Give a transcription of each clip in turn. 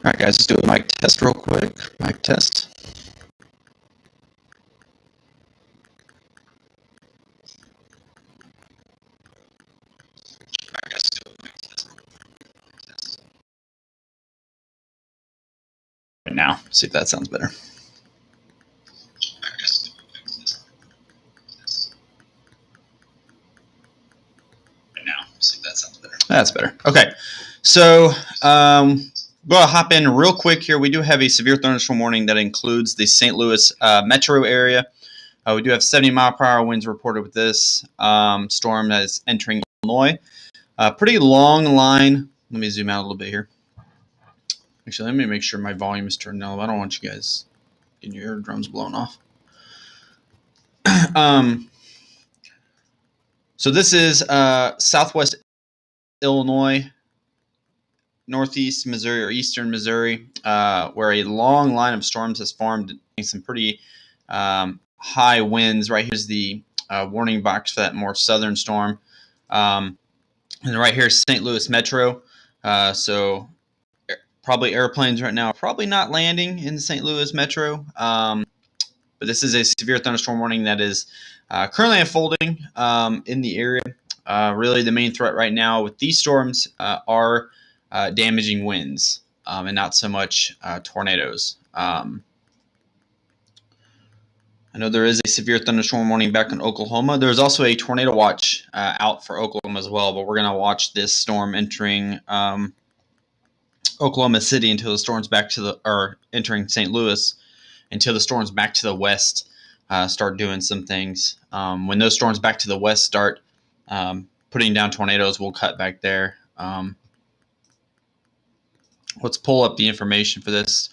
All right, guys, let's do a mic test real quick. Mic test. All right, guys, let's do a mic test. Right now, see if that sounds better. Right now, see if that sounds better. That's better. Okay, so we'll hop in real quick here. We do have a severe thunderstorm warning that includes the St. Louis metro area. We do have 70-mile-per-hour winds reported with this storm that is entering Illinois. Pretty long line. Let me zoom out a little bit here. Actually, let me make sure my volume is turned down. I don't want you guys getting your eardrums blown off. So this is southwest Illinois, northeast Missouri, or eastern Missouri, where a long line of storms has formed, some pretty high winds. Right here's the warning box for that more southern storm. And right here is St. Louis Metro. So probably airplanes right now are probably not landing in the St. Louis Metro. But this is a severe thunderstorm warning that is currently unfolding in the area. Really, the main threat right now with these storms are damaging winds and not so much tornadoes. I know there is a severe thunderstorm warning back in Oklahoma. There's also a tornado watch out for Oklahoma as well, but we're going to watch this storm entering Oklahoma City until the storms back to the, or entering St. Louis until the storms back to the west start doing some things. When those storms back to the west start putting down tornadoes, we'll cut back there. Let's pull up the information for this.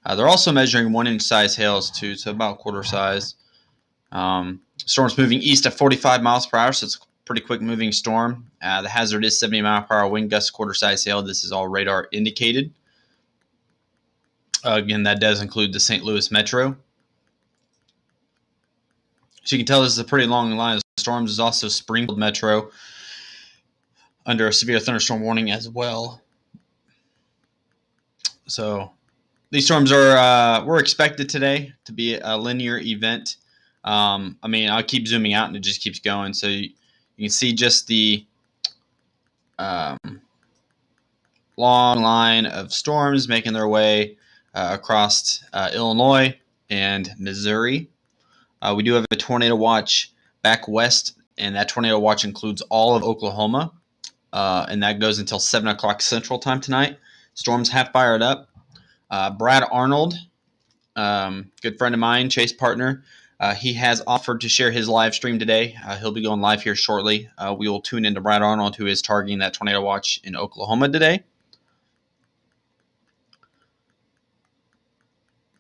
They're also measuring 1-inch size hails too, so about quarter size. Storm's moving east at 45 miles per hour, so it's a pretty quick moving storm. The hazard is 70-mile-per-hour wind gusts, quarter size hail. This is all radar indicated. Again, that does include the St. Louis Metro. So you can tell this is a pretty long line of storms. There's also Springfield Metro under a severe thunderstorm warning as well. So these storms were expected today to be a linear event. I mean, I'll keep zooming out and it just keeps going. So you can see just the long line of storms making their way across Illinois and Missouri. We do have a tornado watch back west, and that tornado watch includes all of Oklahoma, and that goes until 7 o'clock Central Time tonight. Storms have fired up. Brad Arnold, good friend of mine, Chase partner, he has offered to share his live stream today. He'll be going live here shortly. We will tune into Brad Arnold, who is targeting that tornado watch in Oklahoma today.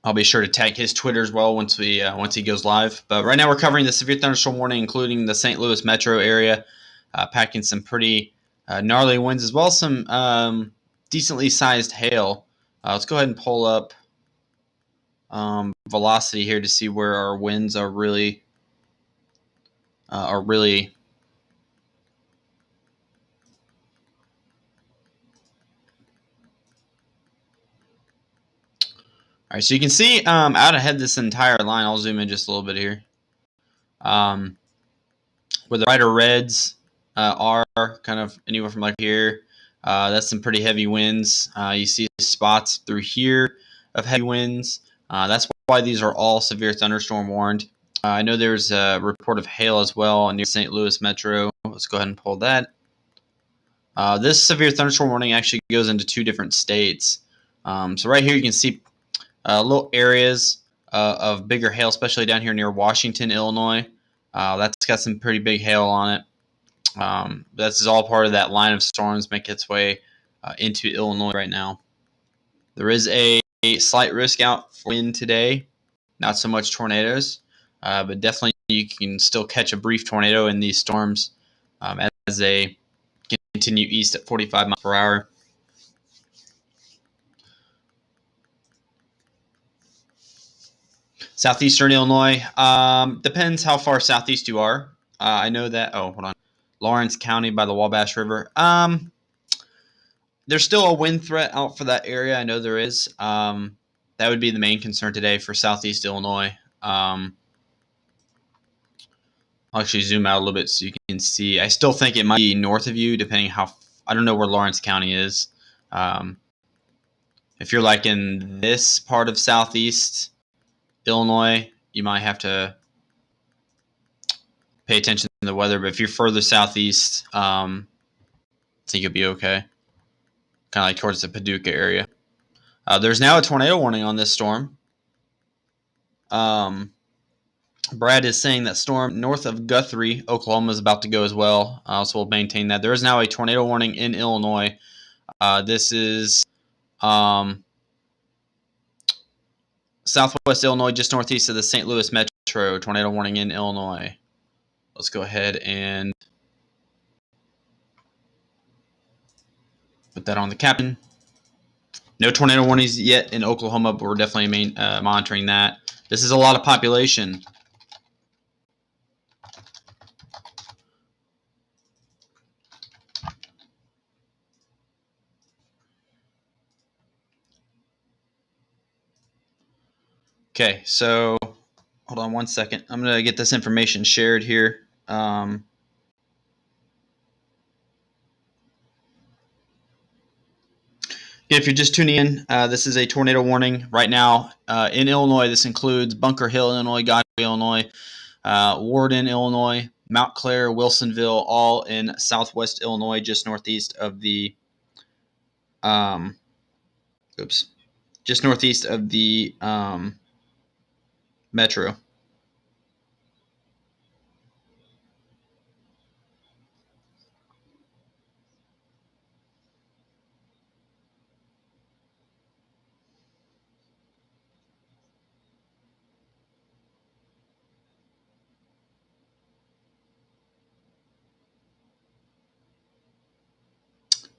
I'll be sure to tag his Twitter as well once he goes live. But right now we're covering the severe thunderstorm warning, including the St. Louis metro area, packing some pretty gnarly winds as well as some decently sized hail. Let's go ahead and pull up velocity here to see where our winds are really All right, so you can see out ahead this entire line. I'll zoom in just a little bit here. Where the brighter reds are kind of anywhere from like here. That's some pretty heavy winds. You see spots through here of heavy winds. That's why these are all severe thunderstorm warned. I know there's a report of hail as well near St. Louis Metro. Let's go ahead and pull that. This severe thunderstorm warning actually goes into 2 different states. So right here you can see little areas of bigger hail, especially down here near Washington, Illinois. That's got some pretty big hail on it. This is all part of that line of storms making its way into Illinois right now. There is a slight risk out for wind today. Not so much tornadoes, but definitely you can still catch a brief tornado in these storms as they continue east at 45 miles per hour. Southeastern Illinois, depends how far southeast you are. I know that, hold on, Lawrence County by the Wabash River. there's still a wind threat out for that area. I know there is. That would be the main concern today for southeast Illinois. I'll actually zoom out a little bit so you can see. I still think it might be north of you, depending how. I don't know where Lawrence County is. If you're like in this part of southeast Illinois, you might have to pay attention to the weather. But if you're further southeast, I think you'll be okay. Kind of like towards the Paducah area. There's now a tornado warning on this storm. Brad is saying that storm north of Guthrie, Oklahoma, is about to go as well. So we'll maintain that. There is now a tornado warning in Illinois. This is southwest Illinois, just northeast of the St. Louis Metro. Tornado warning in Illinois. Let's go ahead and put that on the caption. No tornado warnings yet in Oklahoma, but we're definitely monitoring that. This is a lot of population. Okay, so hold on one second. I'm going to get this information shared here. If you're just tuning in, this is a tornado warning right now in Illinois. This includes Bunker Hill, Illinois, Godfrey, Illinois, Warden, Illinois, Mount Clair, Wilsonville, all in southwest Illinois, just northeast of the metro.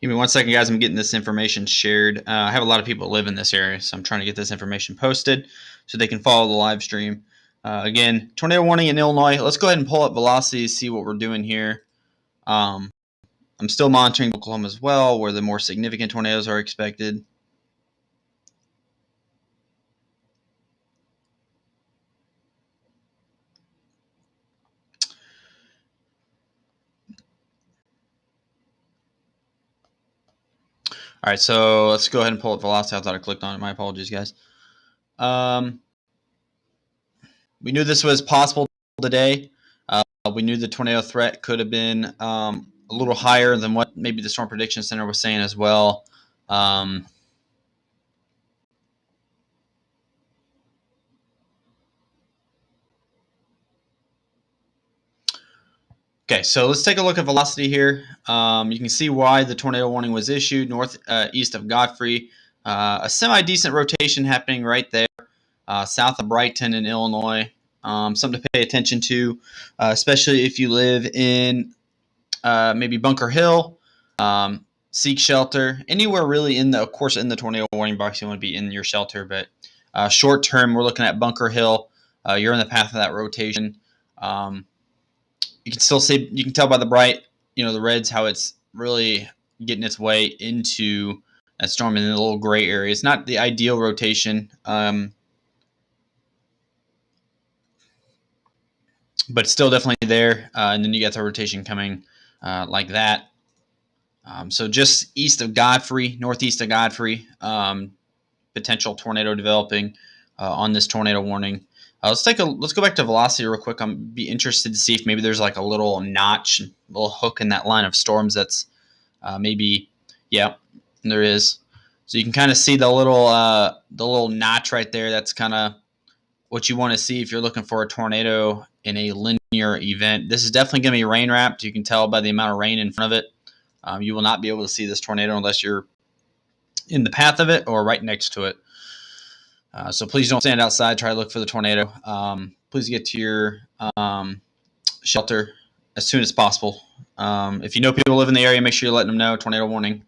Give me one second, guys. I'm getting this information shared. I have a lot of people live in this area, so I'm trying to get this information posted so they can follow the live stream. Again, tornado warning in Illinois. Let's go ahead and pull up velocity, see what we're doing here. I'm still monitoring Oklahoma as well, where the more significant tornadoes are expected. All right, so let's go ahead and pull up velocity. I thought I clicked on it. My apologies, guys. We knew this was possible today. We knew the tornado threat could have been a little higher than what maybe the Storm Prediction Center was saying as well. Okay, so let's take a look at velocity here. You can see why the tornado warning was issued northeast of Godfrey. A semi-decent rotation happening right there, south of Brighton in Illinois. Something to pay attention to, especially if you live in maybe Bunker Hill, seek shelter, anywhere really of course, in the tornado warning box, you want to be in your shelter. But short term, we're looking at Bunker Hill. You're in the path of that rotation. You can still see, you can tell by the bright, the reds, how it's really getting its way into that storm in the little gray area. It's not the ideal rotation, but still definitely there. And then you got the rotation coming like that. So just east of Godfrey, northeast of Godfrey, potential tornado developing on this tornado warning. Let's go back to velocity real quick. I'm be interested to see if maybe there's like a little notch, a little hook in that line of storms. That's maybe, yeah, there is. So you can kind of see the little notch right there. That's kind of what you want to see if you're looking for a tornado in a linear event. This is definitely going to be rain wrapped. You can tell by the amount of rain in front of it. You will not be able to see this tornado unless you're in the path of it or right next to it. So please don't stand outside. Try to look for the tornado. Please get to your shelter as soon as possible. If you know people live in the area, make sure you're letting them know. Tornado warning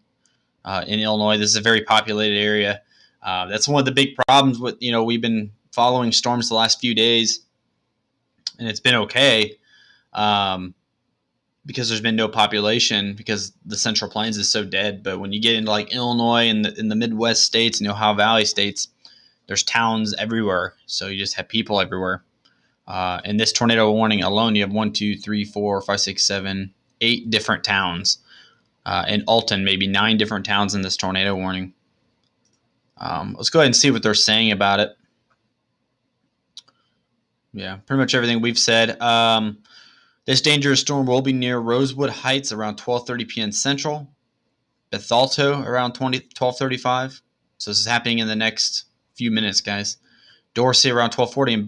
in Illinois. This is a very populated area. That's one of the big problems with, we've been following storms the last few days, and it's been okay. But because there's been no population because the Central Plains is so dead. But when you get into like Illinois and in the Midwest states and the Ohio Valley states, there's towns everywhere. So you just have people everywhere. In this tornado warning alone, you have 1, 2, 3, 4, 5, 6, 7, 8 different towns. In Alton, maybe 9 different towns in this tornado warning. Let's go ahead and see what they're saying about it. Yeah, pretty much everything we've said. This dangerous storm will be near Rosewood Heights around 12:30 p.m. Central, Bethalto around 12:35. So this is happening in the next few minutes, guys. Dorsey around 12:40, and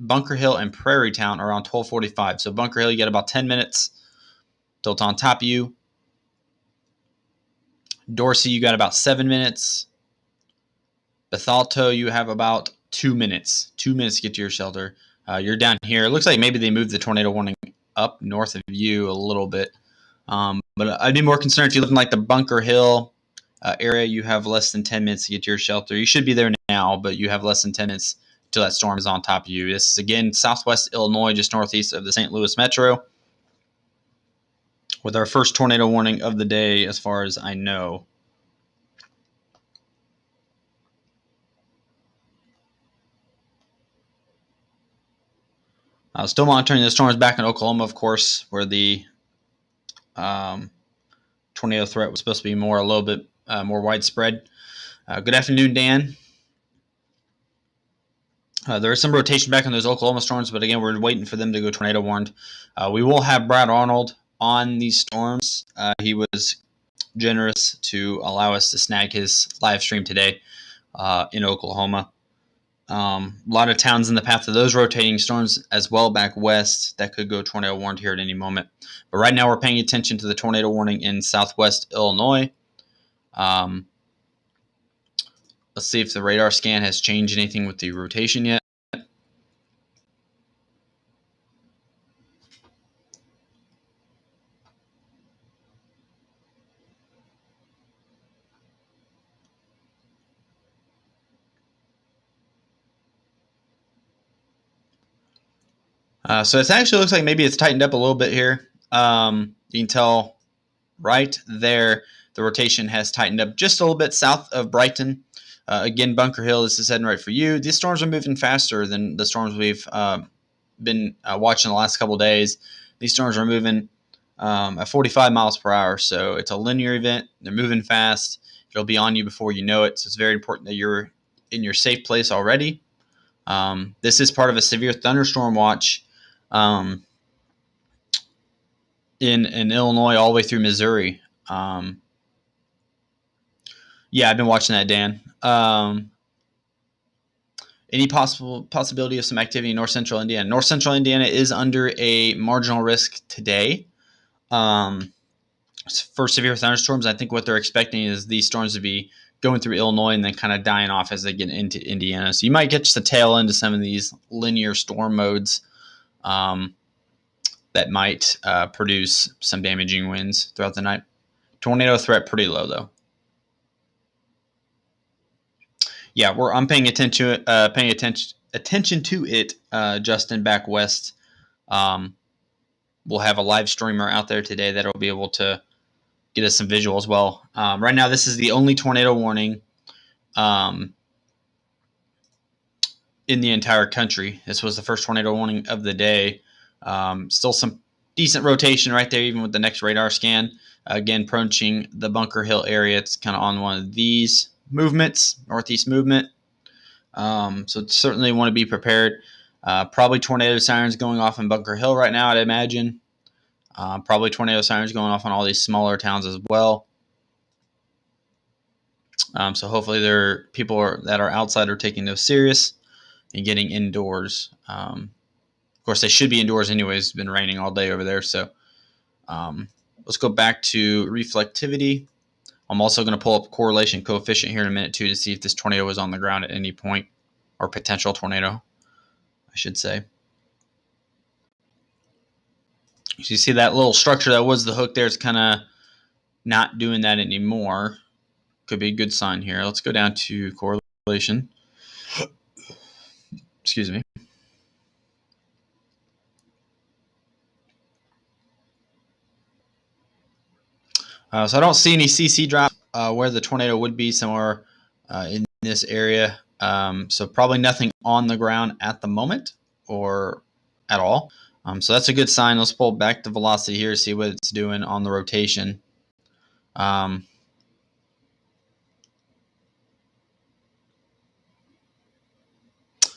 Bunker Hill and Prairie Town around 12:45. So Bunker Hill, you got about 10 minutes till it's on top of you. Dorsey, you got about 7 minutes. Bethalto, you have about 2 minutes. 2 minutes to get to your shelter. You're down here. It looks like maybe they moved the tornado warning up north of you a little bit. But I'd be more concerned if you live in like the Bunker Hill area. You have less than 10 minutes to get to your shelter. You should be there now, but you have less than 10 minutes until that storm is on top of you. This is, again, southwest Illinois, just northeast of the St. Louis metro, with our first tornado warning of the day as far as I know. Still monitoring the storms back in Oklahoma, of course, where the tornado threat was supposed to be a little bit more widespread. Good afternoon, Dan. There is some rotation back on those Oklahoma storms, but again, we're waiting for them to go tornado warned. We will have Brad Arnold on these storms. He was generous to allow us to snag his live stream today in Oklahoma. A lot of towns in the path of those rotating storms as well back west that could go tornado warned here at any moment. But right now we're paying attention to the tornado warning in southwest Illinois. Let's see if the radar scan has changed anything with the rotation yet. So it actually looks like maybe it's tightened up a little bit here. You can tell right there the rotation has tightened up just a little bit south of Brighton. Again, Bunker Hill, this is heading right for you. These storms are moving faster than the storms we've been watching the last couple of days. These storms are moving at 45 miles per hour, so it's a linear event. They're moving fast. It'll be on you before you know it, so it's very important that you're in your safe place already. This is part of a severe thunderstorm watch in Illinois all the way through Missouri. Yeah, I've been watching that, Dan. Any possibility of some activity in north central Indiana? North central Indiana is under a marginal risk today for severe thunderstorms. I think what they're expecting is these storms to be going through Illinois and then kind of dying off as they get into Indiana. So you might catch the tail end of some of these linear storm modes that might produce some damaging winds throughout the night. Tornado threat pretty low, though. Yeah, I'm paying attention to it, Justin, back west. We'll have a live streamer out there today that'll be able to get us some visual as well. Right now, this is the only tornado warning in the entire country. This was the first tornado warning of the day. Still some decent rotation right there, even with the next radar scan. Again, approaching the Bunker Hill area. It's kind of on one of these movements, northeast movement. So certainly want to be prepared. Probably tornado sirens going off in Bunker Hill right now, I'd imagine. Probably tornado sirens going off on all these smaller towns as well. So hopefully people that are outside are taking those serious and getting indoors. Of course, they should be indoors anyways. It's been raining all day over there. So let's go back to reflectivity. I'm also going to pull up correlation coefficient here in a minute, too, to see if this tornado is on the ground at any point, or potential tornado, I should say. So you see that little structure that was the hook there. It's kind of not doing that anymore. Could be a good sign here. Let's go down to correlation. Excuse me. So I don't see any CC drops where the tornado would be, somewhere in this area. So probably nothing on the ground at the moment or at all. So that's a good sign. Let's pull back the velocity here, see what it's doing on the rotation.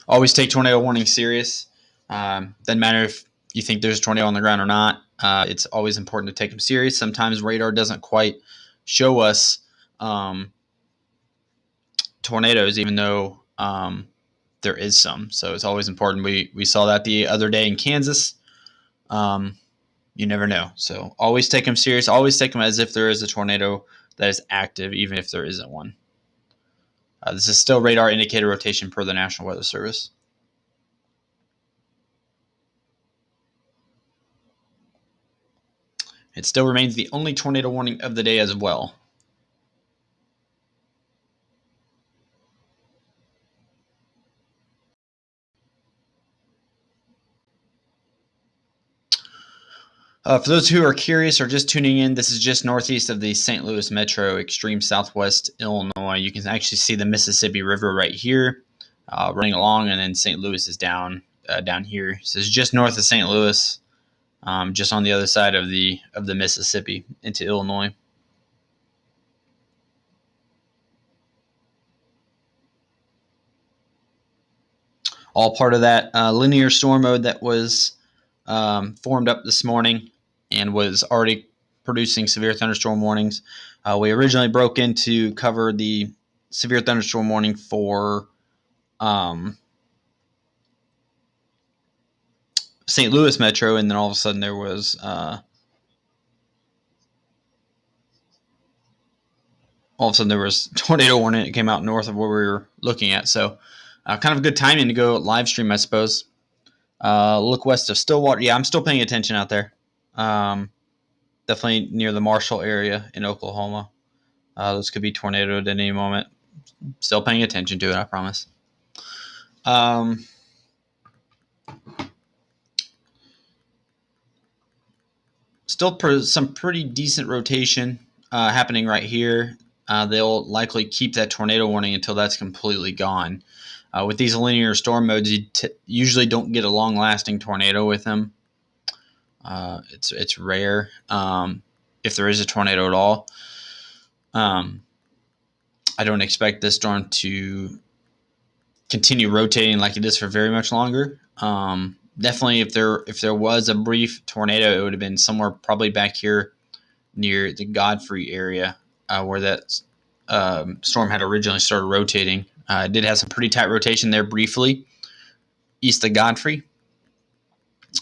Always take tornado warning serious. Doesn't matter if you think there's a tornado on the ground or not. It's always important to take them serious. Sometimes radar doesn't quite show us tornadoes, even though there is some. So it's always important. We saw that the other day in Kansas. You never know. So always take them serious. Always take them as if there is a tornado that is active, even if there isn't one. This is still radar indicator rotation per the National Weather Service. It still remains the only tornado warning of the day as well. For those who are curious or just tuning in, this is just northeast of the St. Louis Metro, extreme southwest Illinois. You can actually see the Mississippi River right here running along, and then St. Louis is down here. So it's just north of St. Louis, just on the other side of the Mississippi into Illinois. All part of that linear storm mode that was formed up this morning and was already producing severe thunderstorm warnings. We originally broke in to cover the severe thunderstorm warning for St. Louis Metro, and then all of a sudden there was tornado warning that came out north of where we were looking at. So kind of a good timing to go live stream, I suppose. Look west of Stillwater. Yeah, I'm still paying attention out there. Definitely near the Marshall area in Oklahoma. Those could be tornadoed at any moment. Still paying attention to it, I promise. Still some pretty decent rotation happening right here. They'll likely keep that tornado warning until that's completely gone. With these linear storm modes, you usually don't get a long-lasting tornado with them. It's rare if there is a tornado at all. I don't expect this storm to continue rotating like it is for very much longer. Definitely, if there was a brief tornado, it would have been somewhere probably back here near the Godfrey area where that storm had originally started rotating. It did have some pretty tight rotation there briefly east of Godfrey.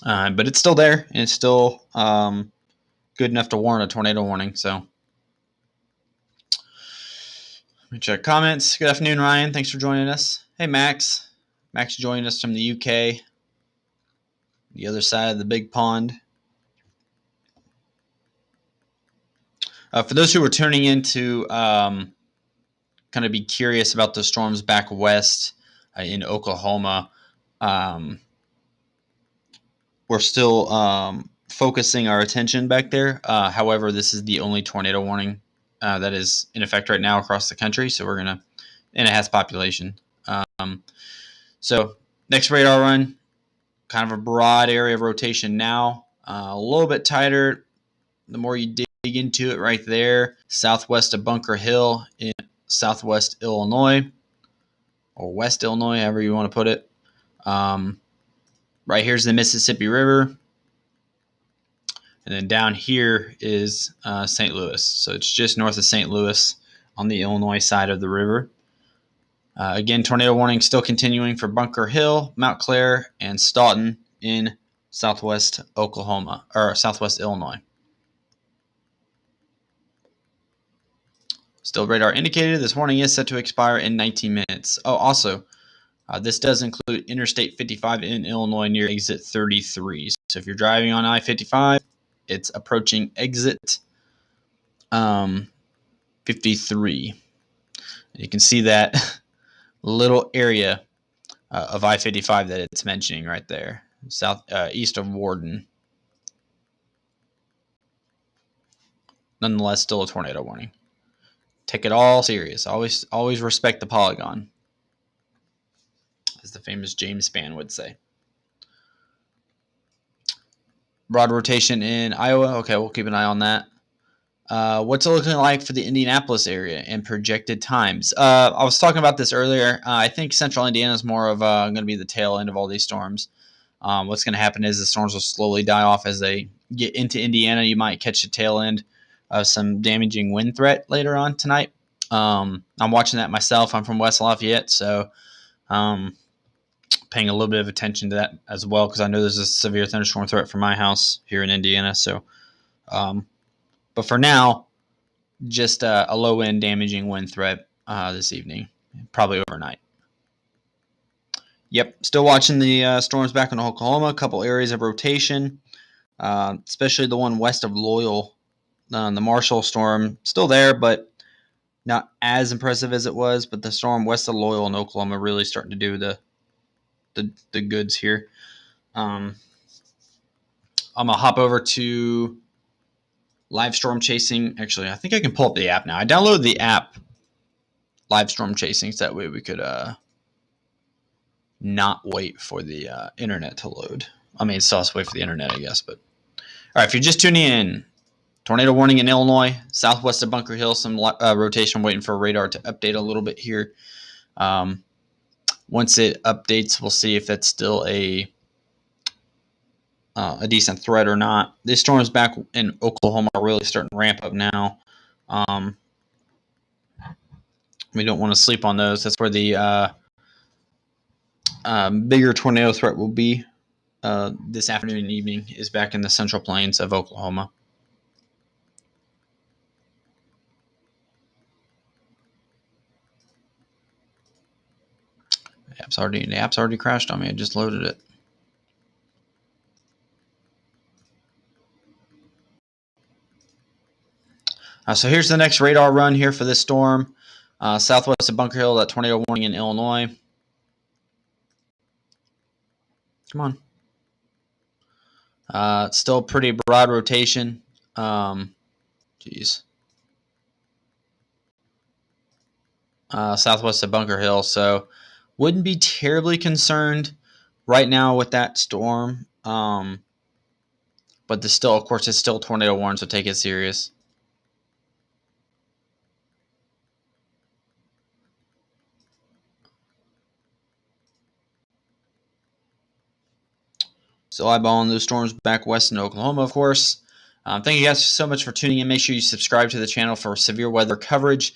But it's still there, and it's still good enough to warrant a tornado warning. So, let me check comments. Good afternoon, Ryan. Thanks for joining us. Hey, Max. Max joined us from the UK, the other side of the big pond. For those who were tuning in to kind of be curious about the storms back west in Oklahoma, we're still focusing our attention back there. However, this is the only tornado warning that is in effect right now across the country. So and it has population. So next radar run, kind of a broad area of rotation now, a little bit tighter. The more you dig into it right there, southwest of Bunker Hill in southwest Illinois, or West Illinois, however you want to put it. Right here's the Mississippi River. And then down here is St. Louis. So it's just north of St. Louis on the Illinois side of the river. Again, tornado warning still continuing for Bunker Hill, Mount Clair, and Staunton in southwest Oklahoma, or southwest Illinois. Still radar indicated. This warning is set to expire in 19 minutes. Oh, also, this does include Interstate 55 in Illinois near exit 33. So if you're driving on I-55, it's approaching exit 53. You can see that little area of I-55 that it's mentioning right there, east of Warden. nonetheless still a tornado warning. Take it all serious. Always respect the polygon, as the famous James Spann would say. Broad rotation in Iowa. Okay, we'll keep an eye on that. What's it looking like for the Indianapolis area and projected times? I was talking about this earlier. I think central Indiana is more of going to be the tail end of all these storms. What's going to happen is the storms will slowly die off as they get into Indiana. You might catch the tail end of some damaging wind threat later on tonight. I'm watching that myself. I'm from West Lafayette, so paying a little bit of attention to that as well, because I know there's a severe thunderstorm threat for my house here in Indiana. So, but for now, just a low-end damaging wind threat this evening, probably overnight. Yep, still watching the storms back in Oklahoma. A couple areas of rotation, especially the one west of Loyal. The Marshall storm still there, but not as impressive as it was. But the storm west of Loyal in Oklahoma really starting to do the goods here. I'm gonna hop over to live storm chasing. Actually, I think I can pull up the app now. I downloaded the app live storm chasing, so that way we could not wait for the internet to load. I mean, it's also wait for the internet, I guess. But all right, if you're just tuning in, tornado warning in Illinois, southwest of Bunker Hill. Some rotation, waiting for radar to update a little bit here. Once it updates, we'll see if that's still a decent threat or not. These storms back in Oklahoma are really starting to ramp up now. We don't want to sleep on those. That's where the bigger tornado threat will be this afternoon and evening, is back in the central plains of Oklahoma. The app's already crashed on me. I just loaded it. So here's the next radar run here for this storm. Southwest of Bunker Hill, that tornado warning in Illinois. Come on. Still pretty broad rotation. Southwest of Bunker Hill. So wouldn't be terribly concerned right now with that storm. But of course, it's still tornado warning, so take it serious. Still eyeballing those storms back west in Oklahoma, of course. Thank you guys so much for tuning in. Make sure you subscribe to the channel for severe weather coverage,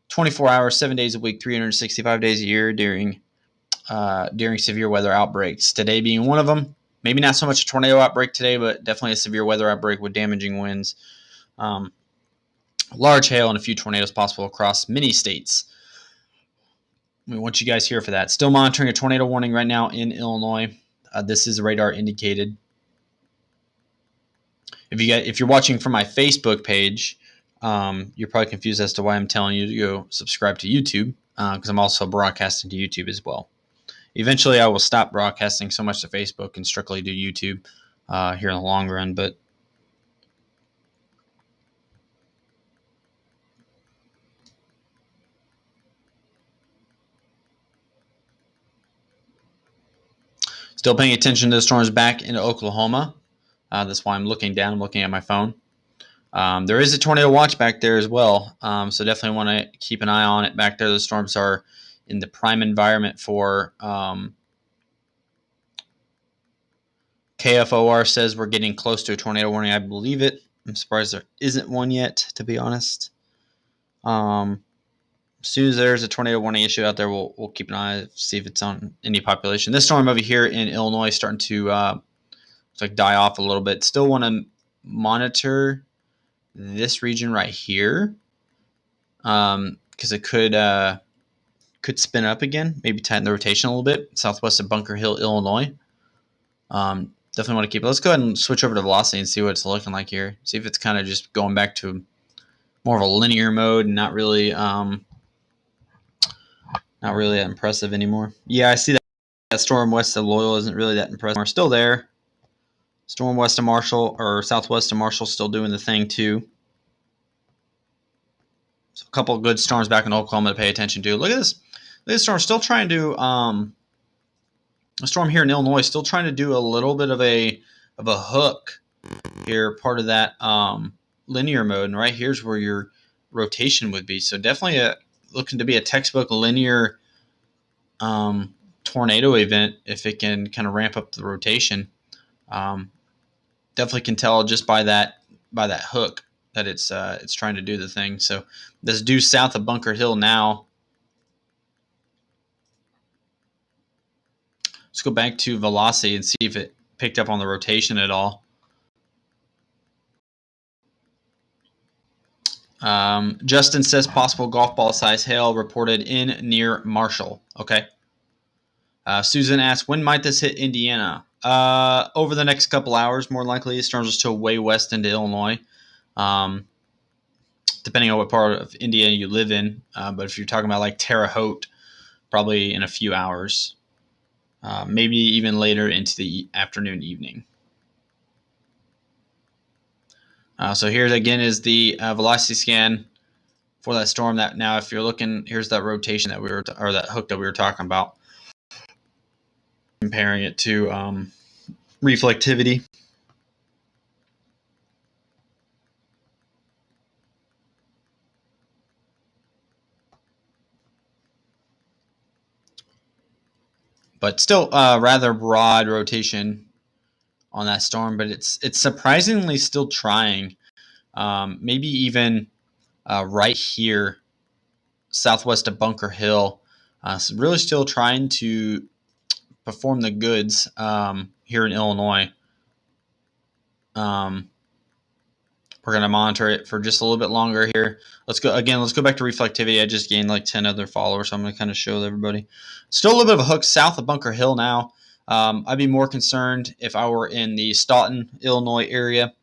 24 hours, 7 days a week, 365 days a year during severe weather outbreaks. Today being one of them. Maybe not so much a tornado outbreak today, but definitely a severe weather outbreak with damaging winds, large hail, and a few tornadoes possible across many states. We want you guys here for that. Still monitoring a tornado warning right now in Illinois. This is radar indicated. If you're watching from my Facebook page, you're probably confused as to why I'm telling you to go subscribe to YouTube, because I'm also broadcasting to YouTube as well. Eventually, I will stop broadcasting so much to Facebook and strictly do YouTube here in the long run. But still paying attention to the storms back into Oklahoma. That's why I'm looking down. I'm looking at my phone. There is a tornado watch back there as well, so definitely want to keep an eye on it back there. The storms are in the prime environment for KFOR says we're getting close to a tornado warning. I believe it. I'm surprised there isn't one yet, to be honest. As soon as there's a tornado warning issue out there, we'll keep an eye, see if it's on any population. This storm over here in Illinois is starting to die off a little bit. Still want to monitor this region right here, because it could spin up again, maybe tighten the rotation a little bit. Southwest of Bunker Hill, Illinois. Definitely want to keep it. Let's go ahead and switch over to velocity and see what it's looking like here. See if it's kind of just going back to more of a linear mode and not really that impressive anymore. Yeah, I see that storm west of Loyal isn't really that impressive. We're still there. Storm west of Marshall, or southwest of Marshall, still doing the thing too. So a couple of good storms back in Oklahoma to pay attention to. Look at this. This storm still trying to a storm here in Illinois still trying to do a little bit of a hook here, part of that linear mode, and right here's where your rotation would be. So definitely looking to be a textbook linear tornado event if it can kind of ramp up the rotation. Definitely can tell just by that hook that it's trying to do the thing. So this is due south of Bunker Hill now. Let's go back to velocity and see if it picked up on the rotation at all. Justin says possible golf ball size hail reported in near Marshall. Okay. Susan asks, when might this hit Indiana? Over the next couple hours, more likely. Storms are still way west into Illinois, depending on what part of Indiana you live in. But if you're talking about like Terre Haute, probably in a few hours, maybe even later into the afternoon, evening. So here again is the velocity scan for that storm. That now, if you're looking, here's that rotation that we were, or that hook that we were talking about. Comparing it to reflectivity. But still rather broad rotation on that storm, but it's surprisingly still trying. Maybe even right here, southwest of Bunker Hill. So really still trying to perform the goods here in Illinois. We're going to monitor it for just a little bit longer here. Let's go back to reflectivity. I just gained like 10 other followers, so I'm going to kind of show everybody. Still a little bit of a hook south of Bunker Hill now. I'd be more concerned if I were in the Staunton, Illinois area,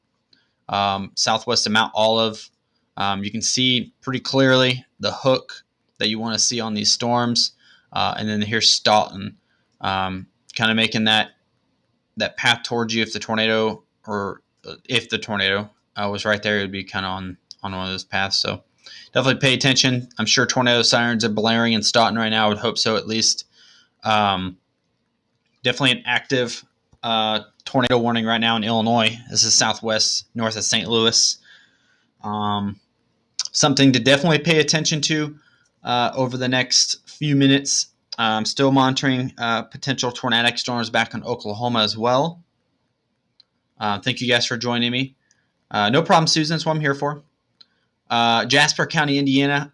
southwest of Mount Olive. You can see pretty clearly the hook that you want to see on these storms. And then here's Staunton, kind of making that path towards you if the tornado was right there, it would be kind of on one of those paths. So definitely pay attention. I'm sure tornado sirens are blaring in Staunton right now. I would hope so, at least. Definitely an active tornado warning right now in Illinois. This is southwest, north of St. Louis. Something to definitely pay attention to over the next few minutes. I'm still monitoring potential tornadic storms back in Oklahoma as well. Thank you guys for joining me. No problem, Susan. That's what I'm here for. Jasper County, Indiana.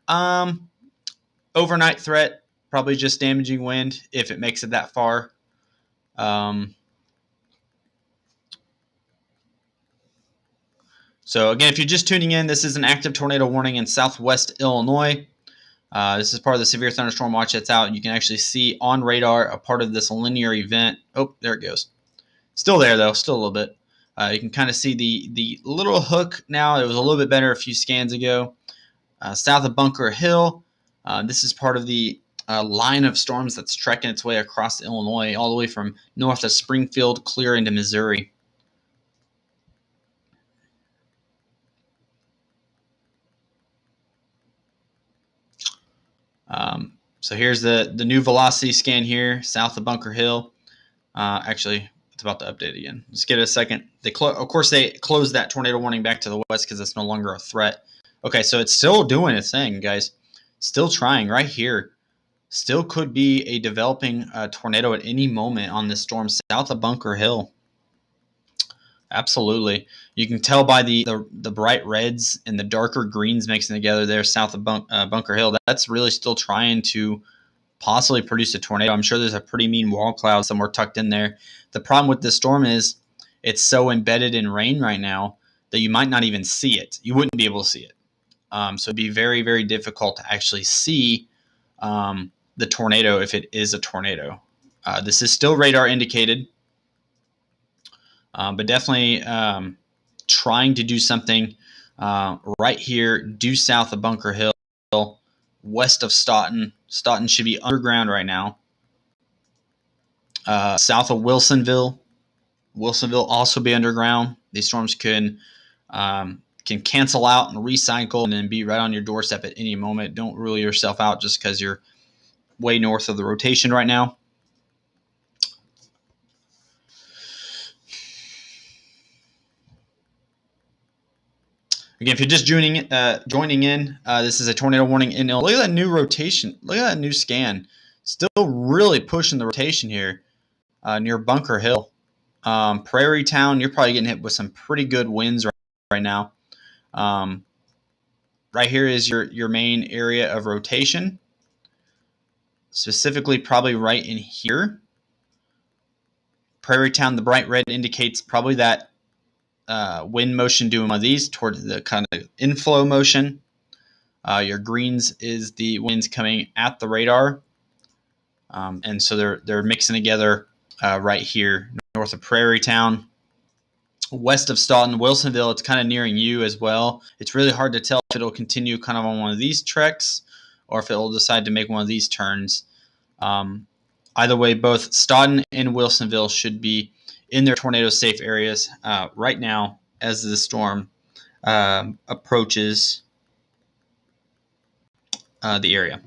Overnight threat, probably just damaging wind if it makes it that far. So again, if you're just tuning in, this is an active tornado warning in southwest Illinois. This is part of the severe thunderstorm watch that's out. You can actually see on radar a part of this linear event. Oh, there it goes. Still there, though. Still a little bit. You can kind of see the little hook now. It was a little bit better a few scans ago. South of Bunker Hill, this is part of the line of storms that's trekking its way across Illinois, all the way from north of Springfield clear into Missouri. So here's the new velocity scan here, south of Bunker Hill. Actually, it's about to update again. Let's give it a second. Of course, they closed that tornado warning back to the west because it's no longer a threat. Okay, so it's still doing its thing, guys. Still trying right here. Still could be a developing tornado at any moment on this storm south of Bunker Hill. Absolutely. You can tell by the bright reds and the darker greens mixing together there south of Bunker Hill. That's really still trying to possibly produce a tornado. I'm sure there's a pretty mean wall cloud somewhere tucked in there. The problem with this storm is it's so embedded in rain right now that you might not even see it. You wouldn't be able to see it. So it'd be very, very difficult to actually see the tornado if it is a tornado. This is still radar indicated. But definitely trying to do something right here, due south of Bunker Hill, west of Staunton. Staunton should be underground right now. South of Wilsonville. Wilsonville also be underground. These storms can can cancel out and recycle and then be right on your doorstep at any moment. Don't rule yourself out just because you're way north of the rotation right now. Again, if you're just joining in, this is a tornado warning in Illinois. Look at that new rotation. Look at that new scan. Still really pushing the rotation here near Bunker Hill. Prairie Town, you're probably getting hit with some pretty good winds right now. Right here is your main area of rotation. Specifically, probably right in here. Prairie Town, the bright red indicates probably that wind motion doing one of these towards the kind of inflow motion. Your greens is the winds coming at the radar. And so they're mixing together right here, north of Prairie Town. West of Stoughton, Wilsonville, it's kind of nearing you as well. It's really hard to tell if it'll continue kind of on one of these treks or if it'll decide to make one of these turns. Either way, both Stoughton and Wilsonville should be in their tornado safe areas right now as the storm approaches the area.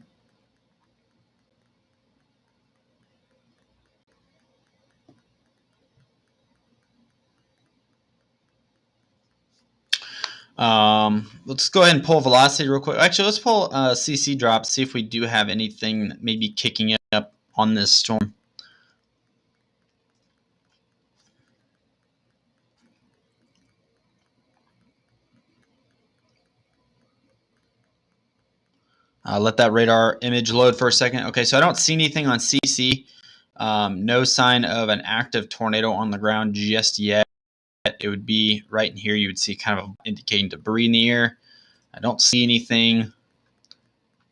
Let's go ahead and pull velocity real quick. Actually, let's pull CC drop, see if we do have anything that may be kicking up on this storm. Let that radar image load for a second. Okay, so I don't see anything on CC. No sign of an active tornado on the ground just yet. It would be right in here. You would see kind of indicating debris in the air. I don't see anything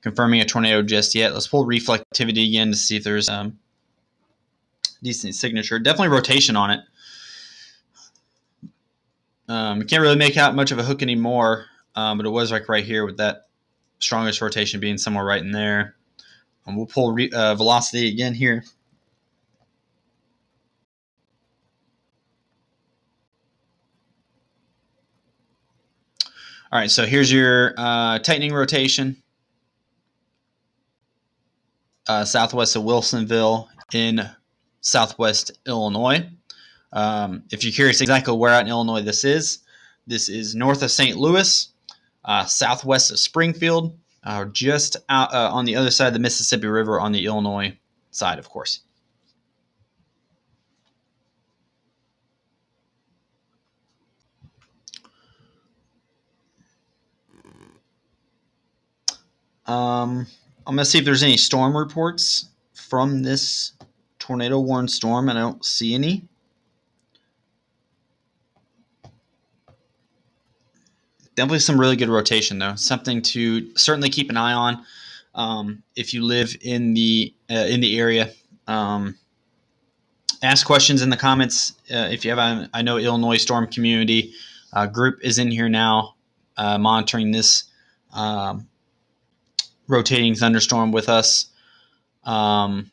confirming a tornado just yet. Let's pull reflectivity again to see if there's decent signature. Definitely rotation on it. You can't really make out much of a hook anymore, but it was like right here with that strongest rotation being somewhere right in there. And we'll pull velocity again here. All right, so here's your tightening rotation. Southwest of Wilsonville in southwest Illinois. If you're curious exactly where out in Illinois this is north of St. Louis, southwest of Springfield, just out on the other side of the Mississippi River on the Illinois side, of course. I'm going to see if there's any storm reports from this tornado warned storm, and I don't see any. Definitely some really good rotation, though. Something to certainly keep an eye on if you live in the area. Ask questions in the comments if you have. I know Illinois Storm Community group is in here now, monitoring this rotating thunderstorm with us. Coming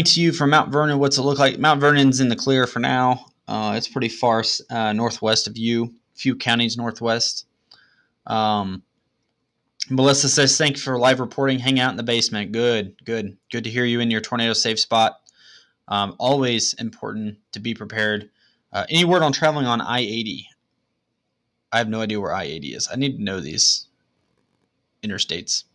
to you from Mount Vernon, what's it look like? Mount Vernon's in the clear for now. It's pretty far northwest of you, a few counties northwest. Melissa says, thank you for live reporting. Hang out in the basement. Good to hear you in your tornado safe spot. Always important to be prepared. Any word on traveling on I-80? I have no idea where I-80 is. I need to know these interstates.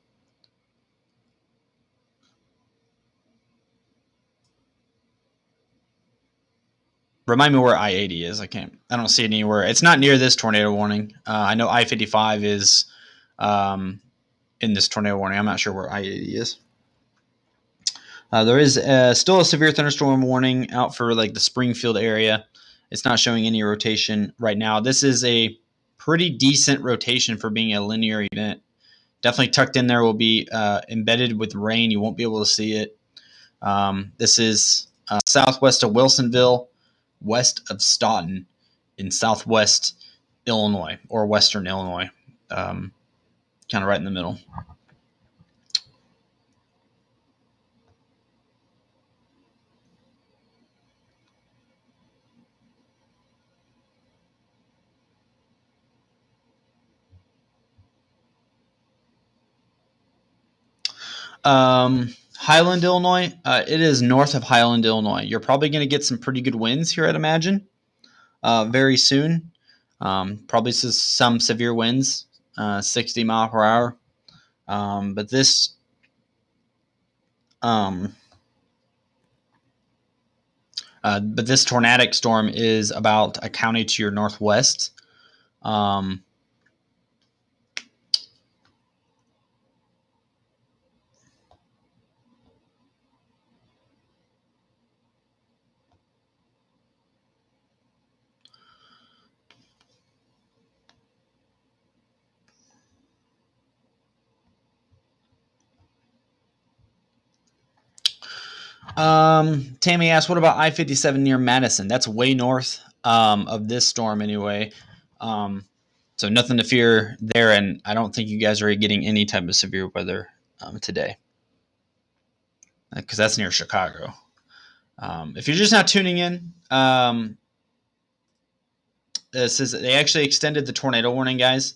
Remind me where I-80 is. I don't see it anywhere. It's not near this tornado warning. I know I-55 is in this tornado warning. I'm not sure where I-80 is. There is still a severe thunderstorm warning out for like the Springfield area. It's not showing any rotation right now. This is a pretty decent rotation for being a linear event. Definitely tucked in there will be embedded with rain. You won't be able to see it. This is southwest of Wilsonville, west of Stoughton in southwest Illinois or western Illinois, kind of right in the middle. Highland, Illinois. It is north of Highland, Illinois. You're probably going to get some pretty good winds here, I'd imagine, very soon. Probably some severe winds, 60 mile per hour. But this tornadic storm is about a county to your northwest. Tammy asked, what about I-57 near Madison? That's way north of this storm anyway. So nothing to fear there, and I don't think you guys are getting any type of severe weather today, because that's near Chicago. If you're just now tuning in, this is they actually extended the tornado warning, guys.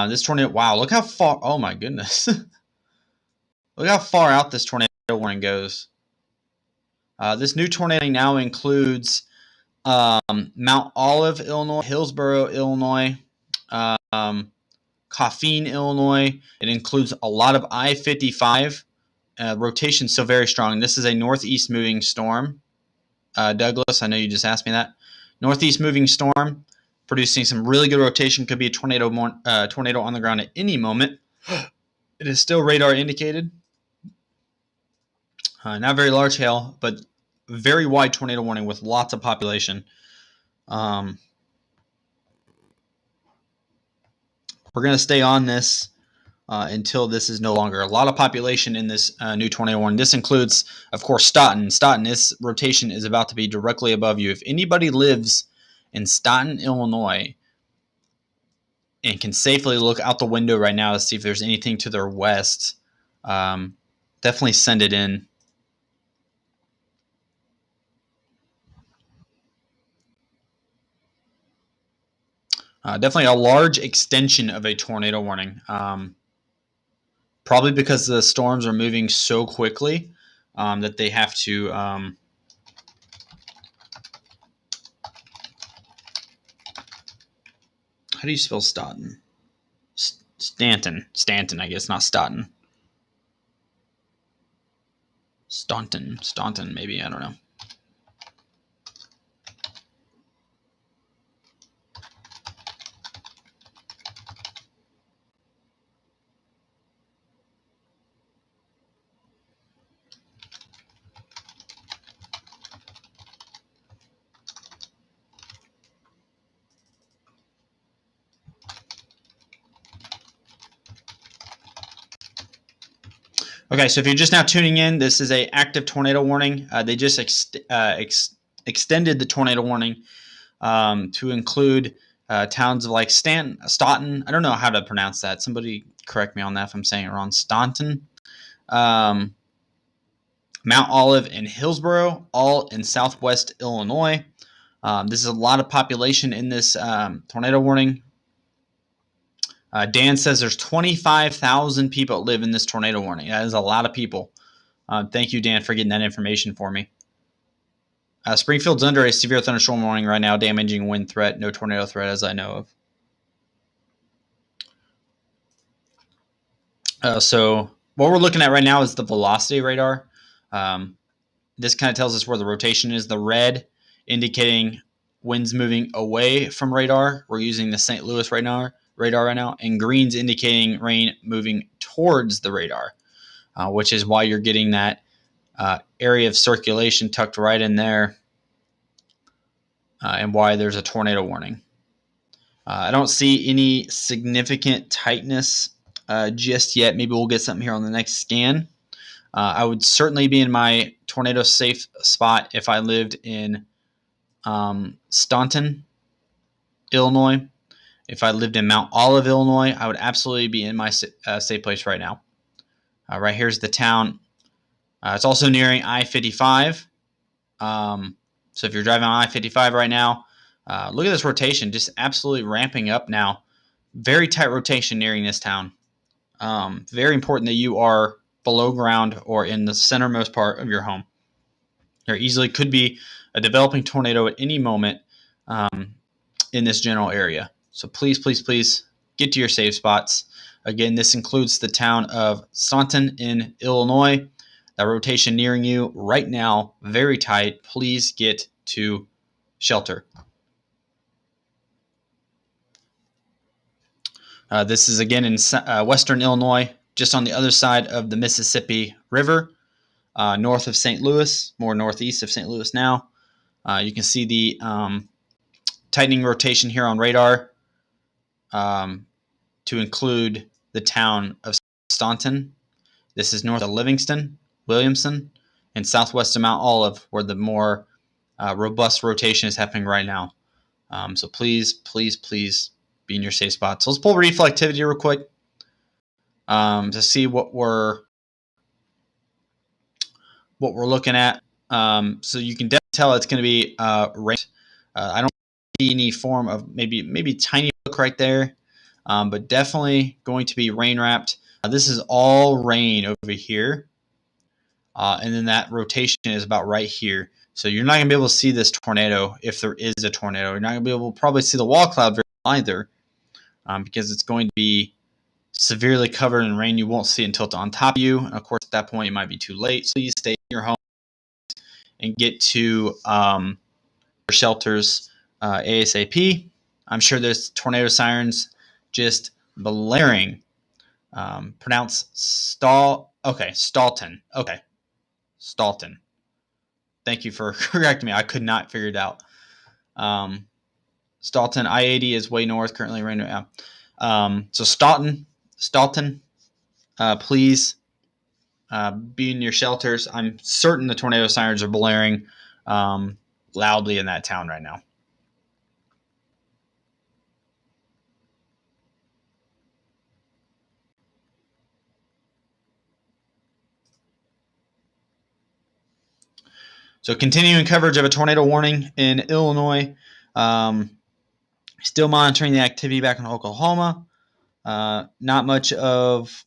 This tornado, wow, look how far, oh my goodness. Look how far out this tornado warning goes. This new tornado now includes Mount Olive, Illinois, Hillsborough, Illinois, Coffeen, Illinois. It includes a lot of I-55. Rotation still very strong. This is a northeast moving storm. Douglas, I know you just asked me that. Northeast moving storm, producing some really good rotation. Could be a tornado on the ground at any moment. It is still radar indicated. Not very large hail, but very wide tornado warning with lots of population. We're going to stay on this until this is no longer. A lot of population in this new tornado warning. This includes, of course, Stoughton. Stoughton, this rotation is about to be directly above you. If anybody lives in Stoughton, Illinois, and can safely look out the window right now to see if there's anything to their west, definitely send it in. Definitely a large extension of a tornado warning. Probably because the storms are moving so quickly that they have to how do you spell Stoughton? Stanton, I guess, not Stoughton. Staunton, maybe, I don't know. Okay, so if you're just now tuning in, this is a active tornado warning. They just extended the tornado warning to include towns like Staunton. I don't know how to pronounce that. Somebody correct me on that if I'm saying it wrong. Staunton, Mount Olive, and Hillsborough, all in southwest Illinois. This is a lot of population in this tornado warning. Dan says there's 25,000 people that live in this tornado warning. That is a lot of people. Thank you, Dan, for getting that information for me. Springfield's under a severe thunderstorm warning right now, damaging wind threat. No tornado threat as I know of. So what we're looking at right now is the velocity radar. This kind of tells us where the rotation is. The red indicating winds moving away from radar. We're using the St. Louis radar right now, and green's indicating rain moving towards the radar, which is why you're getting that area of circulation tucked right in there, and why there's a tornado warning. I don't see any significant tightness just yet. Maybe we'll get something here on the next scan. I would certainly be in my tornado safe spot if I lived in Staunton, Illinois. If I lived in Mount Olive, Illinois, I would absolutely be in my safe place right now. Right here's the town. It's also nearing I-55. So if you're driving on I-55 right now, look at this rotation, just absolutely ramping up now. Very tight rotation nearing this town. Very important that you are below ground or in the centermost part of your home. There easily could be a developing tornado at any moment in this general area. So please, please, please get to your safe spots. Again, this includes the town of Staunton in Illinois. That rotation nearing you right now, very tight. Please get to shelter. This is again in western Illinois, just on the other side of the Mississippi River, north of St. Louis, more northeast of St. Louis now. You can see the tightening rotation here on radar to include the town of Staunton. This is north of Livingston, Williamson, and southwest of Mount Olive, where the more robust rotation is happening right now. So please, please, please be in your safe spot. So let's pull reflectivity real quick to see what we're looking at. So you can definitely tell it's going to be rain. I don't see any form of maybe tiny hook right there, but definitely going to be rain wrapped. This is all rain over here, and then that rotation is about right here. So you're not going to be able to see this tornado if there is a tornado. You're not going to be able to probably see the wall cloud very well either, because it's going to be severely covered in rain. You won't see it until it's on top of you. And of course, at that point, it might be too late. So you stay in your home and get to your shelters ASAP. I'm sure there's tornado sirens just blaring. Pronounce Staunton. Okay. Staunton. Thank you for correcting me. I could not figure it out. Staunton, I-80 is way north, currently raining right now. So Staunton, please be in your shelters. I'm certain the tornado sirens are blaring loudly in that town right now. So continuing coverage of a tornado warning in Illinois. Still monitoring the activity back in Oklahoma. Not much of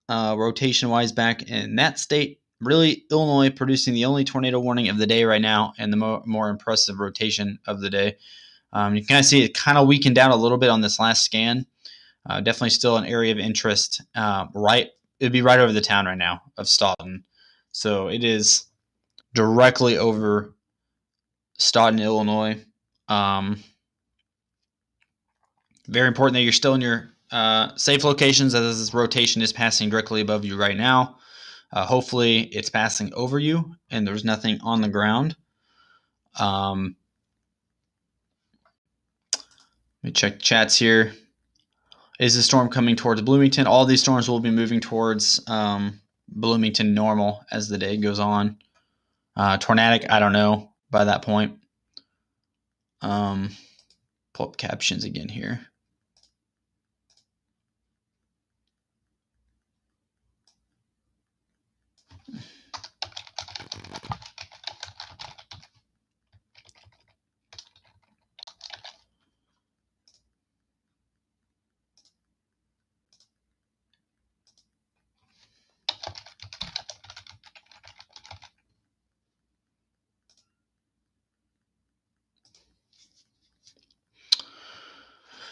rotation-wise back in that state. Really, Illinois producing the only tornado warning of the day right now and the more impressive rotation of the day. You can kind of see it kind of weakened out a little bit on this last scan. Definitely still an area of interest. It'd be right over the town right now of Staunton. So it is directly over Staunton, Illinois. Very important that you're still in your safe locations as this rotation is passing directly above you right now. Hopefully it's passing over you and there's nothing on the ground. Let me check chats here. Is the storm coming towards Bloomington? All these storms will be moving towards Bloomington normal as the day goes on. Tornadic, I don't know by that point. Pull up captions again here.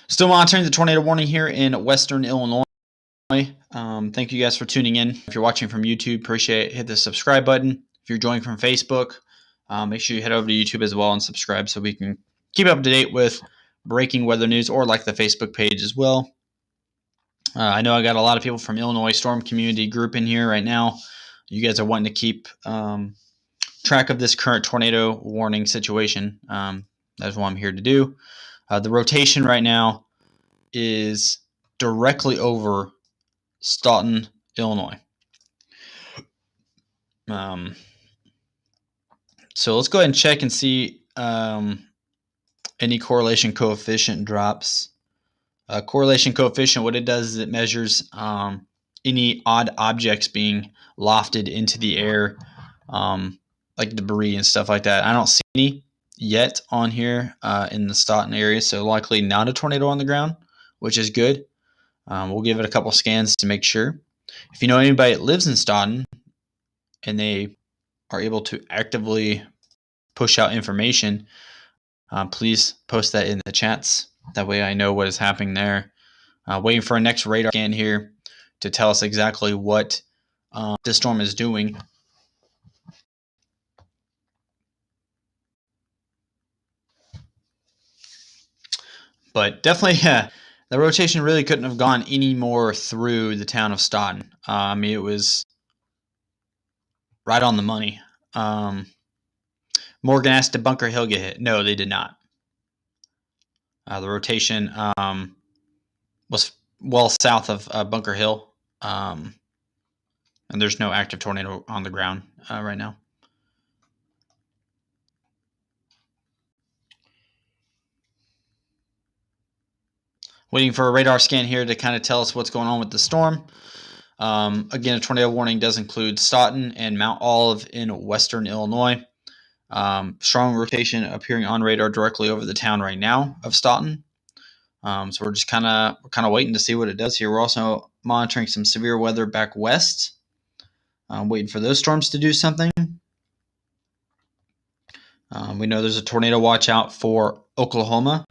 Still monitoring the tornado warning here in western Illinois. Thank you guys for tuning in. If you're watching from YouTube, appreciate it. Hit the subscribe button. If you're joining from Facebook, make sure you head over to YouTube as well and subscribe so we can keep up to date with breaking weather news, or like the Facebook page as well. I know I got a lot of people from Illinois Storm Community Group in here right now. You guys are wanting to keep track of this current tornado warning situation. That's what I'm here to do. The rotation right now is directly over Staunton, Illinois. So let's go ahead and check and see any correlation coefficient drops. Correlation coefficient, what it does is it measures any odd objects being lofted into the air, like debris and stuff like that. I don't see any yet on here in the Staunton area, so likely not a tornado on the ground, which is good. We'll give it a couple scans to make sure. If you know anybody that lives in Stoughton and they are able to actively push out information, please post that in the chats. That way I know what is happening there. Waiting for our next radar scan here to tell us exactly what this storm is doing. But definitely, the rotation really couldn't have gone any more through the town of Stoughton. It was right on the money. Morgan asked, did Bunker Hill get hit? No, they did not. The rotation was well south of Bunker Hill, and there's no active tornado on the ground right now. Waiting for a radar scan here to kind of tell us what's going on with the storm. Again, a tornado warning does include Stoughton and Mount Olive in western Illinois. Strong rotation appearing on radar directly over the town right now of Stoughton. So we're just kind of waiting to see what it does here. We're also monitoring some severe weather back west. Waiting for those storms to do something. We know there's a tornado watch out for Oklahoma.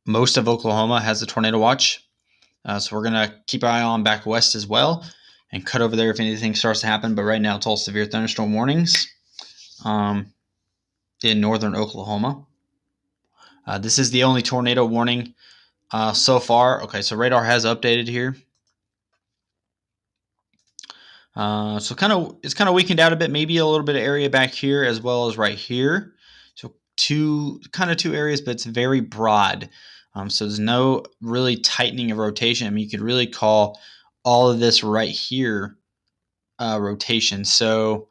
Most of Oklahoma has a tornado watch. So we're going to keep our eye on back west as well and cut over there if anything starts to happen. But right now it's all severe thunderstorm warnings in northern Oklahoma. This is the only tornado warning so far. Okay, so radar has updated here. So it's kind of weakened out a bit, maybe a little bit of area back here as well as right here. So two areas, but it's very broad. So there's no really tightening of rotation. I mean, you could really call all of this right here rotation. So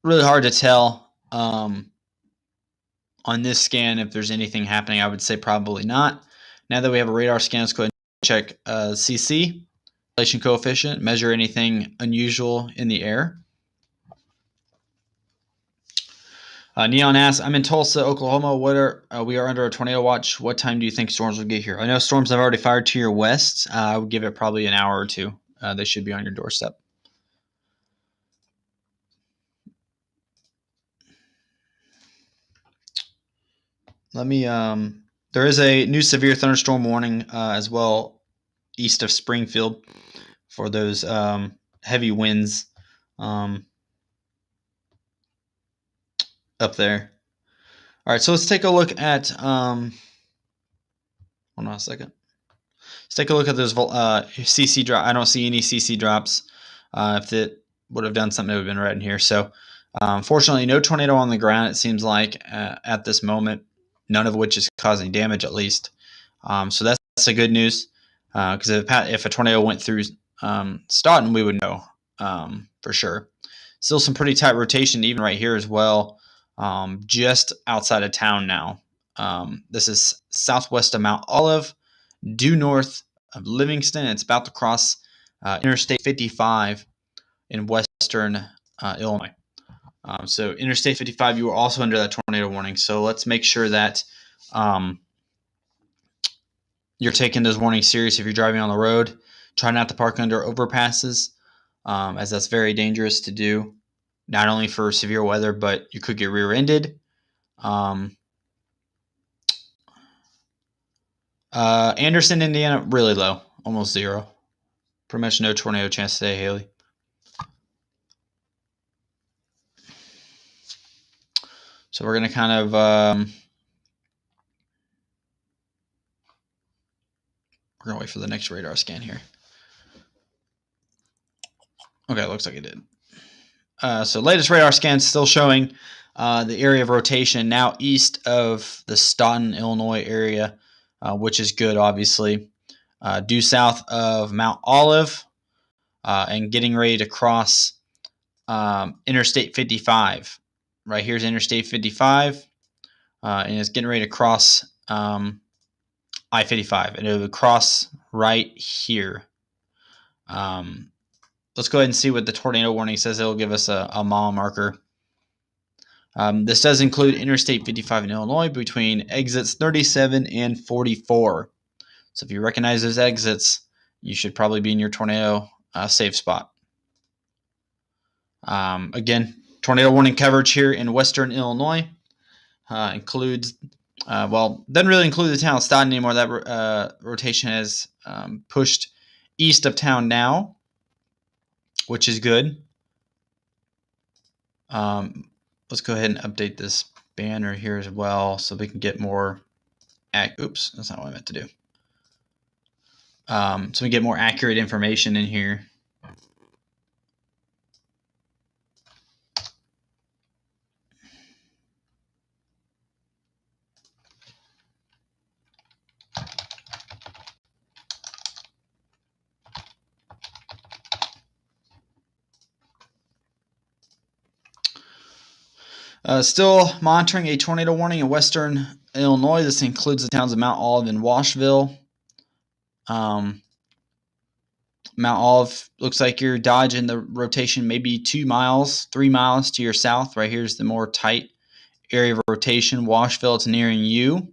really hard to tell on this scan if there's anything happening. I would say probably not. Now that we have a radar scan, let's go ahead and check CC. Relation coefficient, measure anything unusual in the air. Neon asks, I'm in Tulsa, Oklahoma. We are under a tornado watch. What time do you think storms will get here? I know storms have already fired to your west. I would give it probably an hour or two. They should be on your doorstep. There is a new severe thunderstorm warning as well east of Springfield for those heavy winds up there. All right, so let's take a look at hold on a second. Let's take a look at those CC drop. I don't see any CC drops. If it would have done something, it would have been red in here. So fortunately, no tornado on the ground, it seems like, at this moment, none of which is causing damage, at least. So that's the good news, because if a tornado went through Stoughton, we would know for sure. Still some pretty tight rotation even right here as well, just outside of town now. This is southwest of Mount Olive, due north of Livingston. It's about to cross Interstate 55 in western Illinois. So Interstate 55, you were also under that tornado warning. So let's make sure that you're taking those warnings serious if you're driving on the road. Try not to park under overpasses, as that's very dangerous to do, not only for severe weather, but you could get rear-ended. Anderson, Indiana, really low, almost zero. Pretty much no tornado chance today, Haley. So we're going to kind of we're going to wait for the next radar scan here. Okay, looks like it did. So latest radar scan still showing the area of rotation now east of the Stoughton, Illinois area, which is good, obviously. Due south of Mount Olive and getting ready to cross Interstate 55. Right here's Interstate 55, and it's getting ready to cross I-55, and it will cross right here. Let's go ahead and see what the tornado warning says. It'll give us a mile marker. This does include Interstate 55 in Illinois between exits 37 and 44. So if you recognize those exits, you should probably be in your tornado safe spot. Again, tornado warning coverage here in western Illinois includes, doesn't really include the town of Stoughton anymore. That rotation has pushed east of town now, which is good. Let's go ahead and update this banner here as well so we can get more. Oops, that's not what I meant to do. So we get more accurate information in here. Still monitoring a tornado warning in western Illinois. This includes the towns of Mount Olive and Washville. Mount Olive looks like you're dodging the rotation maybe 2 miles, 3 miles to your south. Right here's the more tight area of rotation. Washville, it's nearing you,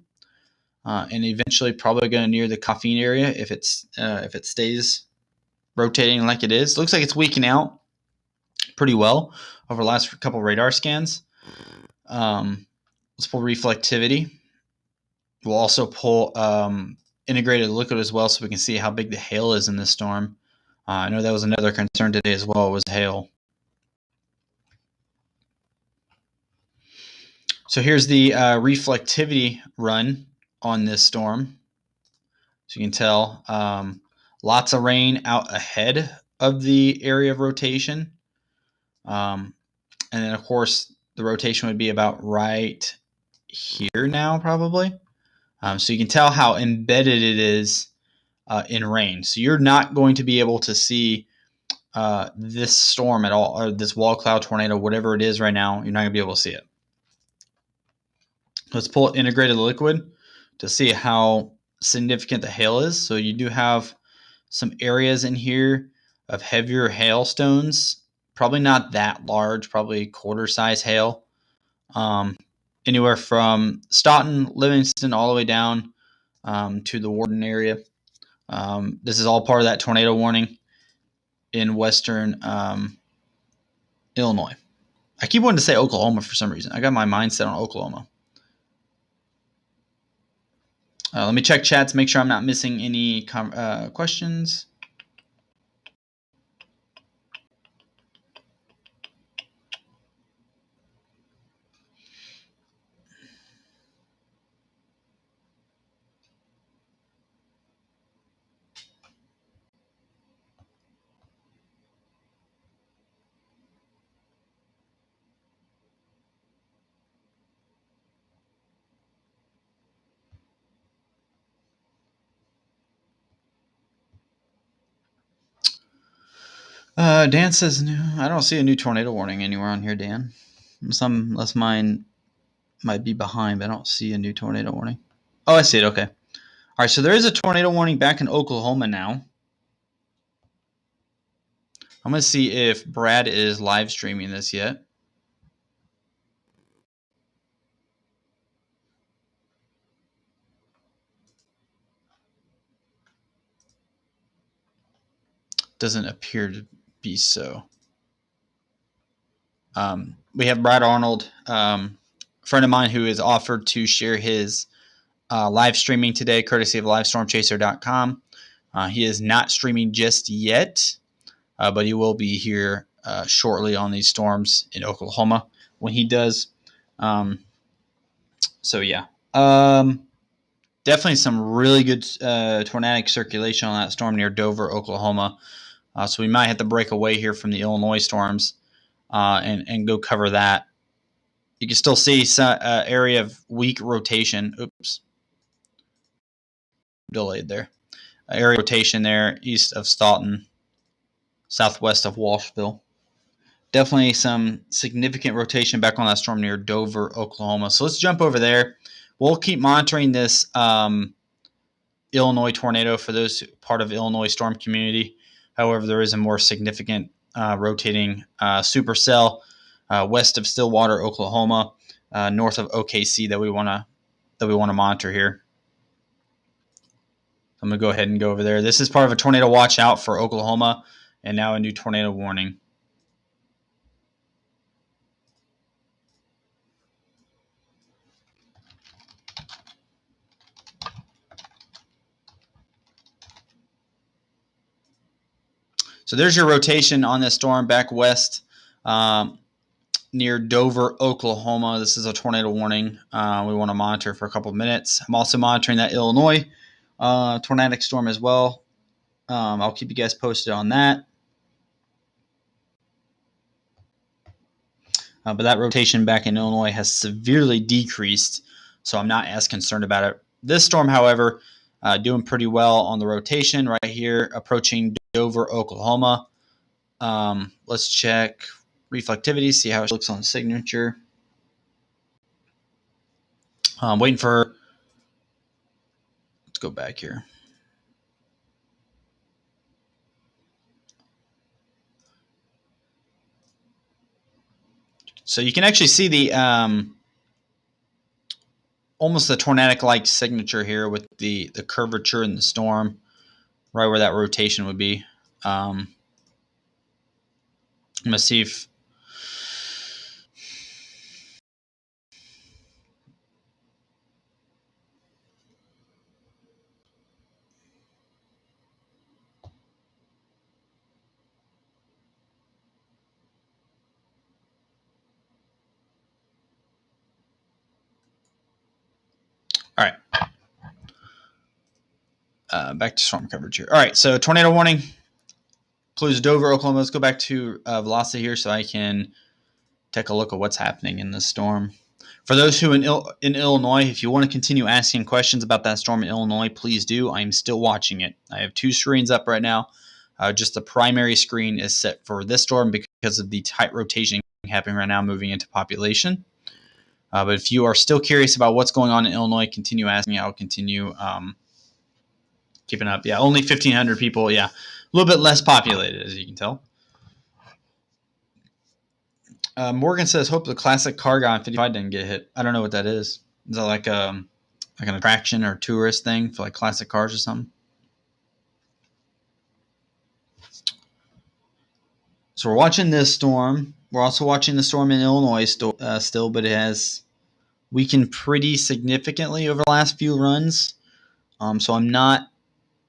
and eventually probably going to near the Coffeen area if it stays rotating like it is. Looks like it's weakening out pretty well over the last couple radar scans. Let's pull reflectivity. We'll also pull integrated liquid as well so we can see how big the hail is in this storm. I know that was another concern today as well, was hail. So here's the reflectivity run on this storm. So you can tell lots of rain out ahead of the area of rotation. And then, of course, the rotation would be about right here now, probably. So you can tell how embedded it is in rain. So you're not going to be able to see this storm at all, or this wall cloud tornado, whatever it is right now. You're not going to be able to see it. Let's pull integrated liquid to see how significant the hail is. So you do have some areas in here of heavier hailstones. Probably not that large, probably quarter size hail. Anywhere from Stoughton, Livingston, all the way down to the Warden area. This is all part of that tornado warning in western Illinois. I keep wanting to say Oklahoma for some reason. I got my mind set on Oklahoma. Let me check chats, make sure I'm not missing any questions. Dan says, no, I don't see a new tornado warning anywhere on here, Dan. Unless mine might be behind, but I don't see a new tornado warning. Oh, I see it. Okay. All right, so there is a tornado warning back in Oklahoma now. I'm going to see if Brad is live streaming this yet. Doesn't appear to be so. We have Brad Arnold, a friend of mine who has offered to share his live streaming today, courtesy of livestormchaser.com. He is not streaming just yet, but he will be here shortly on these storms in Oklahoma when he does. So yeah, definitely some really good tornadic circulation on that storm near Dover, Oklahoma. So we might have to break away here from the Illinois storms and go cover that. You can still see some area of weak rotation. Oops. Delayed there. Area rotation there east of Stoughton, southwest of Washville. Definitely some significant rotation back on that storm near Dover, Oklahoma. So let's jump over there. We'll keep monitoring this Illinois tornado for those part of Illinois storm community. However, there is a more significant rotating supercell west of Stillwater, Oklahoma, north of OKC that we want to monitor here. I'm going to go ahead and go over there. This is part of a tornado watch out for Oklahoma, and now a new tornado warning. So there's your rotation on this storm back west near Dover, Oklahoma. This is a tornado warning. We want to monitor for a couple of minutes. I'm also monitoring that Illinois tornadic storm as well. I'll keep you guys posted on that. But that rotation back in Illinois has severely decreased, so I'm not as concerned about it. This storm, however, doing pretty well on the rotation right here, approaching Dover, Oklahoma. Let's check reflectivity, see how it looks on the signature. Waiting for, let's go back here. So you can actually see the almost the tornadic-like signature here with the curvature in the storm, right where that rotation would be. I'm going to see if all right. Back to storm coverage here. All right, so tornado warning includes Dover, Oklahoma. Let's go back to velocity here so I can take a look at what's happening in this storm. For those who in Illinois, if you want to continue asking questions about that storm in Illinois, please do. I'm still watching it. I have two screens up right now. Just the primary screen is set for this storm because of the tight rotation happening right now, moving into population. But if you are still curious about what's going on in Illinois, continue asking. I'll continue keeping up. Yeah, only 1,500 people. Yeah, a little bit less populated, as you can tell. Morgan says, hope the classic car guy on 55 didn't get hit. I don't know what that is. Is that like an attraction or tourist thing for like classic cars or something? So we're watching this storm. We're also watching the storm in Illinois still, but it has weakened pretty significantly over the last few runs. So I'm not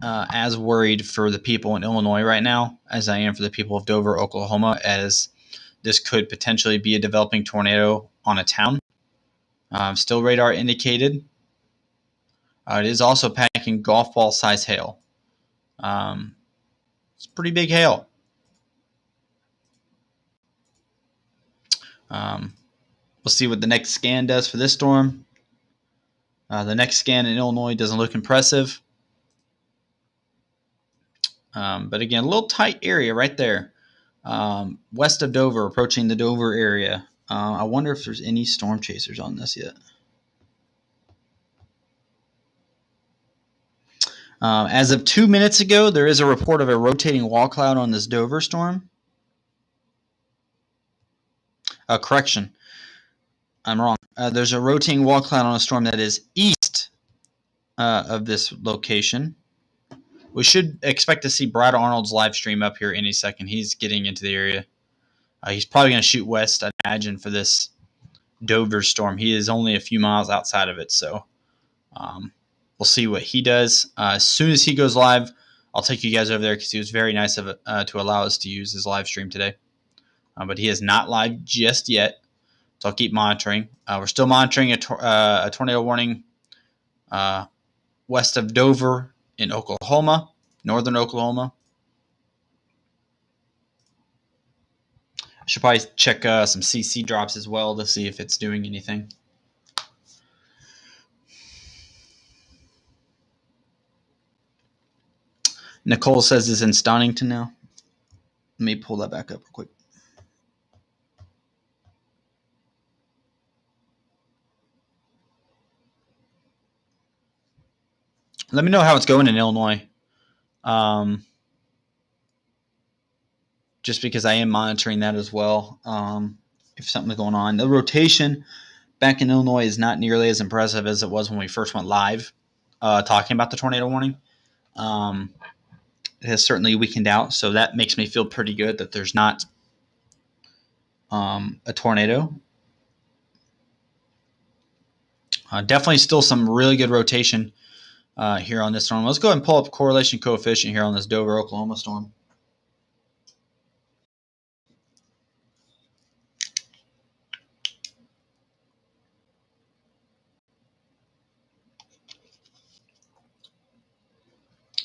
as worried for the people in Illinois right now as I am for the people of Dover, Oklahoma, as this could potentially be a developing tornado on a town. Still radar indicated. It is also packing golf ball size hail. It's pretty big hail. We'll see what the next scan does for this storm. The next scan in Illinois doesn't look impressive. But again, a little tight area right there. West of Dover, approaching the Dover area. I wonder if there's any storm chasers on this yet. As of 2 minutes ago, there is a report of a rotating wall cloud on this Dover storm. Correction. I'm wrong. There's a rotating wall cloud on a storm that is east of this location. We should expect to see Brad Arnold's live stream up here any second. He's getting into the area. He's probably going to shoot west, I imagine, for this Dover storm. He is only a few miles outside of it, so we'll see what he does. As soon as he goes live, I'll take you guys over there because he was very nice of it, to allow us to use his live stream today. But he is not live just yet, so I'll keep monitoring. We're still monitoring a tornado warning west of Dover in Oklahoma, northern Oklahoma. I should probably check some CC drops as well to see if it's doing anything. Nicole says it's in Stonington now. Let me pull that back up real quick. Let me know how it's going in Illinois. Just because I am monitoring that as well. If something's going on. The rotation back in Illinois is not nearly as impressive as it was when we first went live talking about the tornado warning. It has certainly weakened out, so that makes me feel pretty good that there's not a tornado. Definitely still some really good rotation here on this storm. Let's go ahead and pull up correlation coefficient here on this Dover, Oklahoma storm.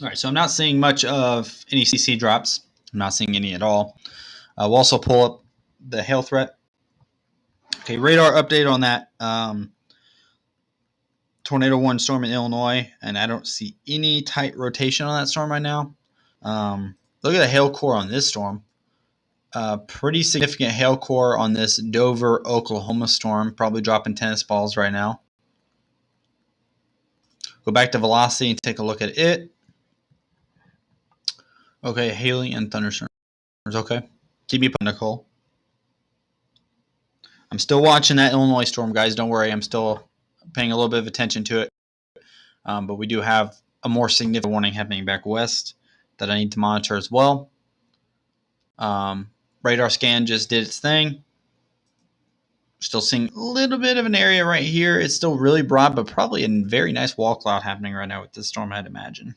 All right, so I'm not seeing much of any CC drops. I'm not seeing any at all. We'll also pull up the hail threat. Okay, radar update on that tornado warning storm in Illinois, and I don't see any tight rotation on that storm right now. Look at the hail core on this storm. Pretty significant hail core on this Dover, Oklahoma storm, probably dropping tennis balls right now. Go back to velocity and take a look at it. Okay, hailing and thunderstorms. Okay, keep me posted, Nicole. I'm still watching that Illinois storm, guys. Don't worry, I'm still paying a little bit of attention to it. But we do have a more significant warning happening back west that I need to monitor as well. Radar scan just did its thing. Still seeing a little bit of an area right here. It's still really broad, but probably a very nice wall cloud happening right now with this storm, I'd imagine.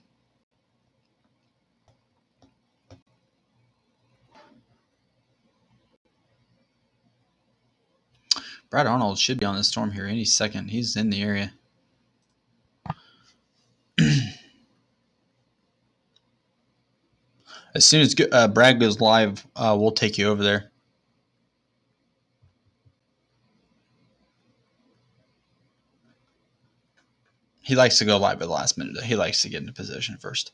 Brad Arnold should be on this storm here any second. He's in the area. As soon as Brad goes live, we'll take you over there. He likes to go live at the last minute. He likes to get into position first.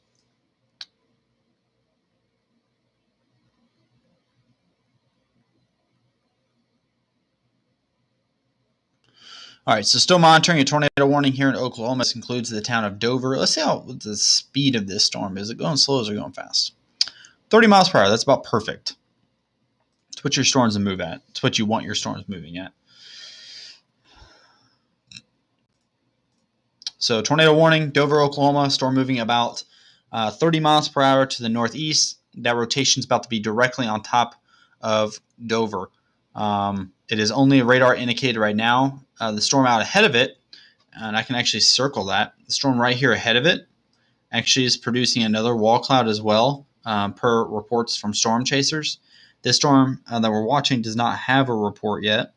All right, so still monitoring a tornado warning here in Oklahoma. This includes the town of Dover. Let's see what the speed of this storm is. It going slow or is it going fast? 30 miles per hour. That's about perfect. It's what your storms move at. It's what you want your storms moving at. So tornado warning, Dover, Oklahoma. Storm moving about 30 miles per hour to the northeast. That rotation is about to be directly on top of Dover. It is only a radar indicated right now. The storm out ahead of it, and I can actually circle that. The storm right here ahead of it actually is producing another wall cloud as well, per reports from storm chasers. This storm that we're watching does not have a report yet.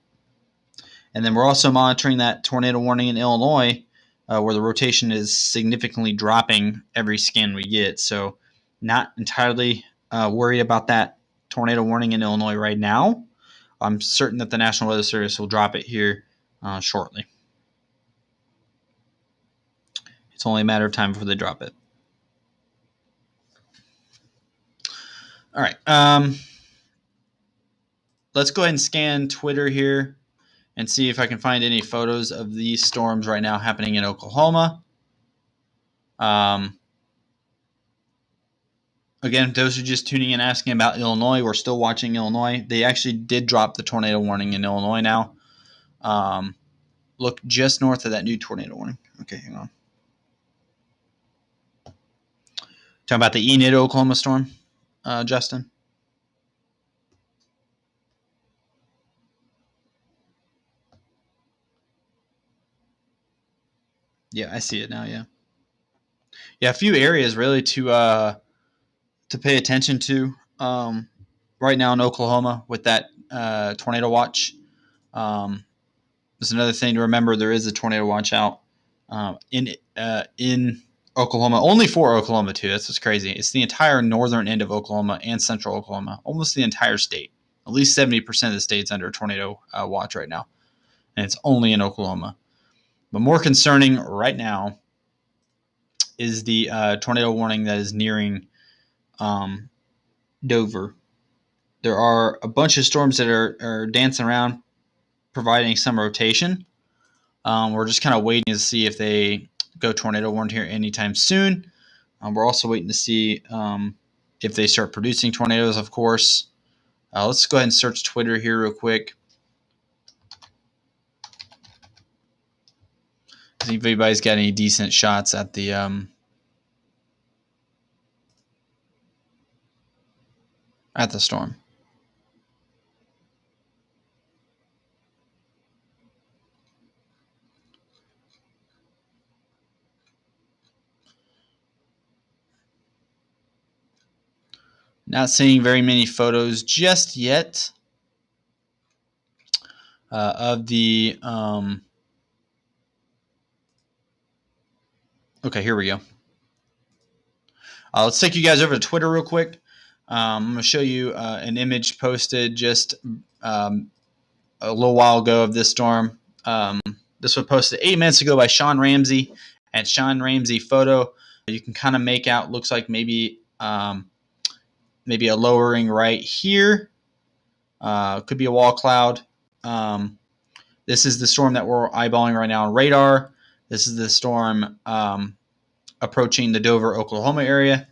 And then we're also monitoring that tornado warning in Illinois, where the rotation is significantly dropping every scan we get. So not entirely worried about that tornado warning in Illinois right now. I'm certain that the National Weather Service will drop it here shortly. It's only a matter of time before they drop it. All right. Let's go ahead and scan Twitter here and see if I can find any photos of these storms right now happening in Oklahoma. Again, those who are just tuning in asking about Illinois, we're still watching Illinois. They actually did drop the tornado warning in Illinois now. Look just north of that new tornado warning. Okay, hang on. Talking about the Enid, Oklahoma storm, Justin? Yeah, I see it now, yeah. Yeah, a few areas really to pay attention to right now in Oklahoma with that tornado watch. There's another thing to remember. There is a tornado watch out in Oklahoma, only for Oklahoma too. That's what's crazy. It's the entire northern end of Oklahoma and central Oklahoma, almost the entire state. At least 70% of the state's under a tornado watch right now, and it's only in Oklahoma. But more concerning right now is the tornado warning that is nearing Dover. There are a bunch of storms that are dancing around, providing some rotation. We're just kind of waiting to see if they go tornado warned here anytime soon. We're also waiting to see if they start producing tornadoes, of course. Let's go ahead and search Twitter here real quick. See if anybody's got any decent shots at the at the storm. Not seeing very many photos just yet of the. Okay, here we go. Let's take you guys over to Twitter real quick. I'm going to show you an image posted just a little while ago of this storm. This was posted 8 minutes ago by Sean Ramsey at Sean Ramsey Photo. You can kind of make out, looks like maybe a lowering right here. Could be a wall cloud. This is the storm that we're eyeballing right now on radar. This is the storm approaching the Dover, Oklahoma area.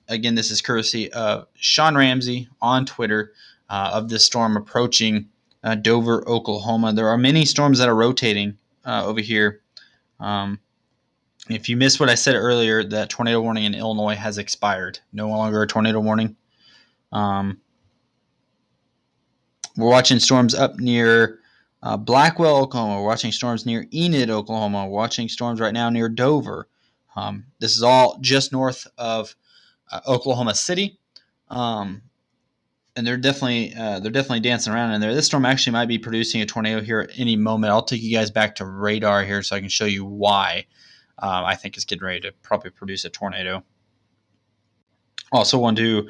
Again, this is courtesy of Sean Ramsey on Twitter of this storm approaching Dover, Oklahoma. There are many storms that are rotating over here. If you missed what I said earlier, that tornado warning in Illinois has expired. No longer a tornado warning. We're watching storms up near Blackwell, Oklahoma. We're watching storms near Enid, Oklahoma. We're watching storms right now near Dover. This is all just north of Oklahoma City, and they're definitely dancing around in there. This storm actually might be producing a tornado here at any moment. I'll take you guys back to radar here so I can show you why I think it's getting ready to probably produce a tornado. Also want to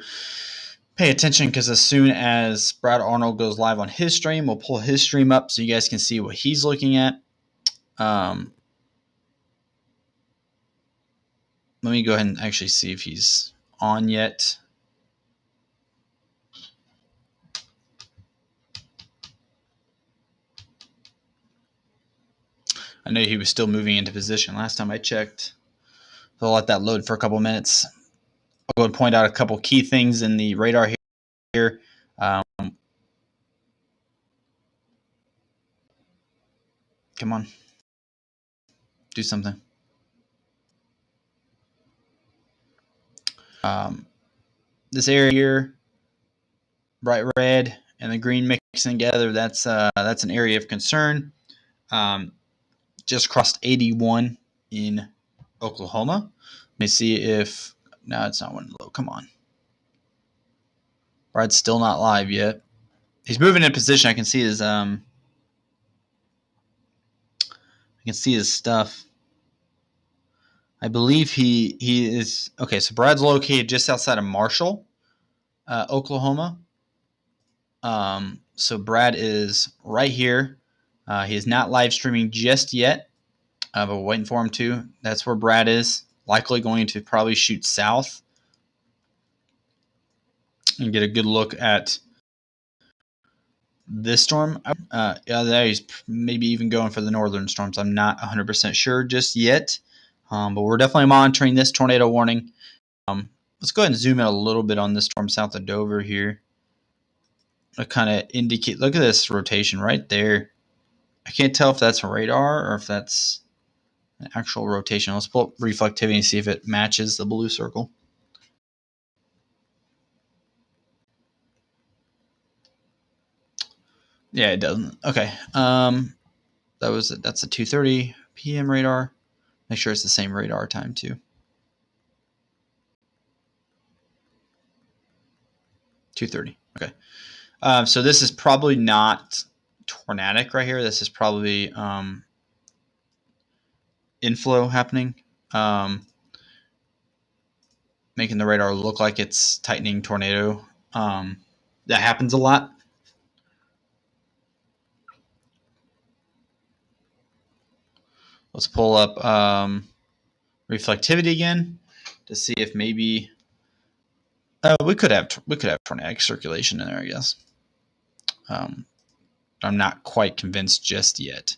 pay attention because as soon as Brad Arnold goes live on his stream, we'll pull his stream up so you guys can see what he's looking at. Let me go ahead and actually see if he's on yet. I know he was still moving into position last time I checked. So I'll let that load for a couple minutes. I'll go and point out a couple key things in the radar here. Come on. Do something. This area here, bright red and the green mixing together, that's an area of concern. Just crossed 81 in Oklahoma. Let me see if no, it's not one low. Come on, Brad's still not live yet. He's moving in position. I can see his stuff. I believe he is okay. So Brad's located just outside of Marshall, Oklahoma. So Brad is right here. He is not live streaming just yet, but we're waiting for him to. That's where Brad is. Likely going to probably shoot south and get a good look at this storm. He's maybe even going for the northern storms. I'm not 100% sure just yet, but we're definitely monitoring this tornado warning. Let's go ahead and zoom in a little bit on this storm south of Dover here. To kind of indicate, look at this rotation right there. I can't tell if that's a radar or if that's an actual rotation. Let's pull up reflectivity and see if it matches the blue circle. Yeah, it doesn't. Okay. That's a 2:30 p.m. radar. Make sure it's the same radar time too. 2:30. Okay. So this is probably not tornadic right here. This is probably inflow happening, making the radar look like it's tightening tornado. That happens a lot. Let's pull up reflectivity again to see if maybe we could have tornadic circulation in there, I guess. I'm not quite convinced just yet.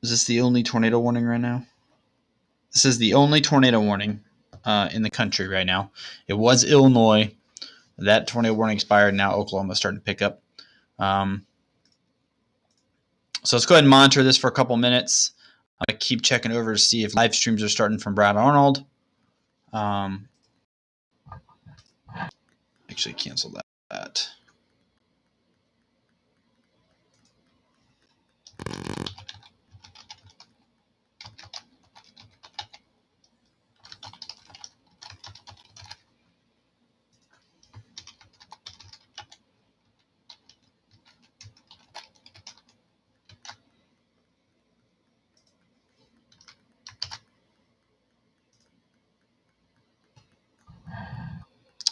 Is this the only tornado warning right now? This is the only tornado warning in the country right now. It was Illinois. That tornado warning expired. Now Oklahoma's starting to pick up. So let's go ahead and monitor this for a couple minutes. I'm going to keep checking over to see if live streams are starting from Brad Arnold. actually cancel that.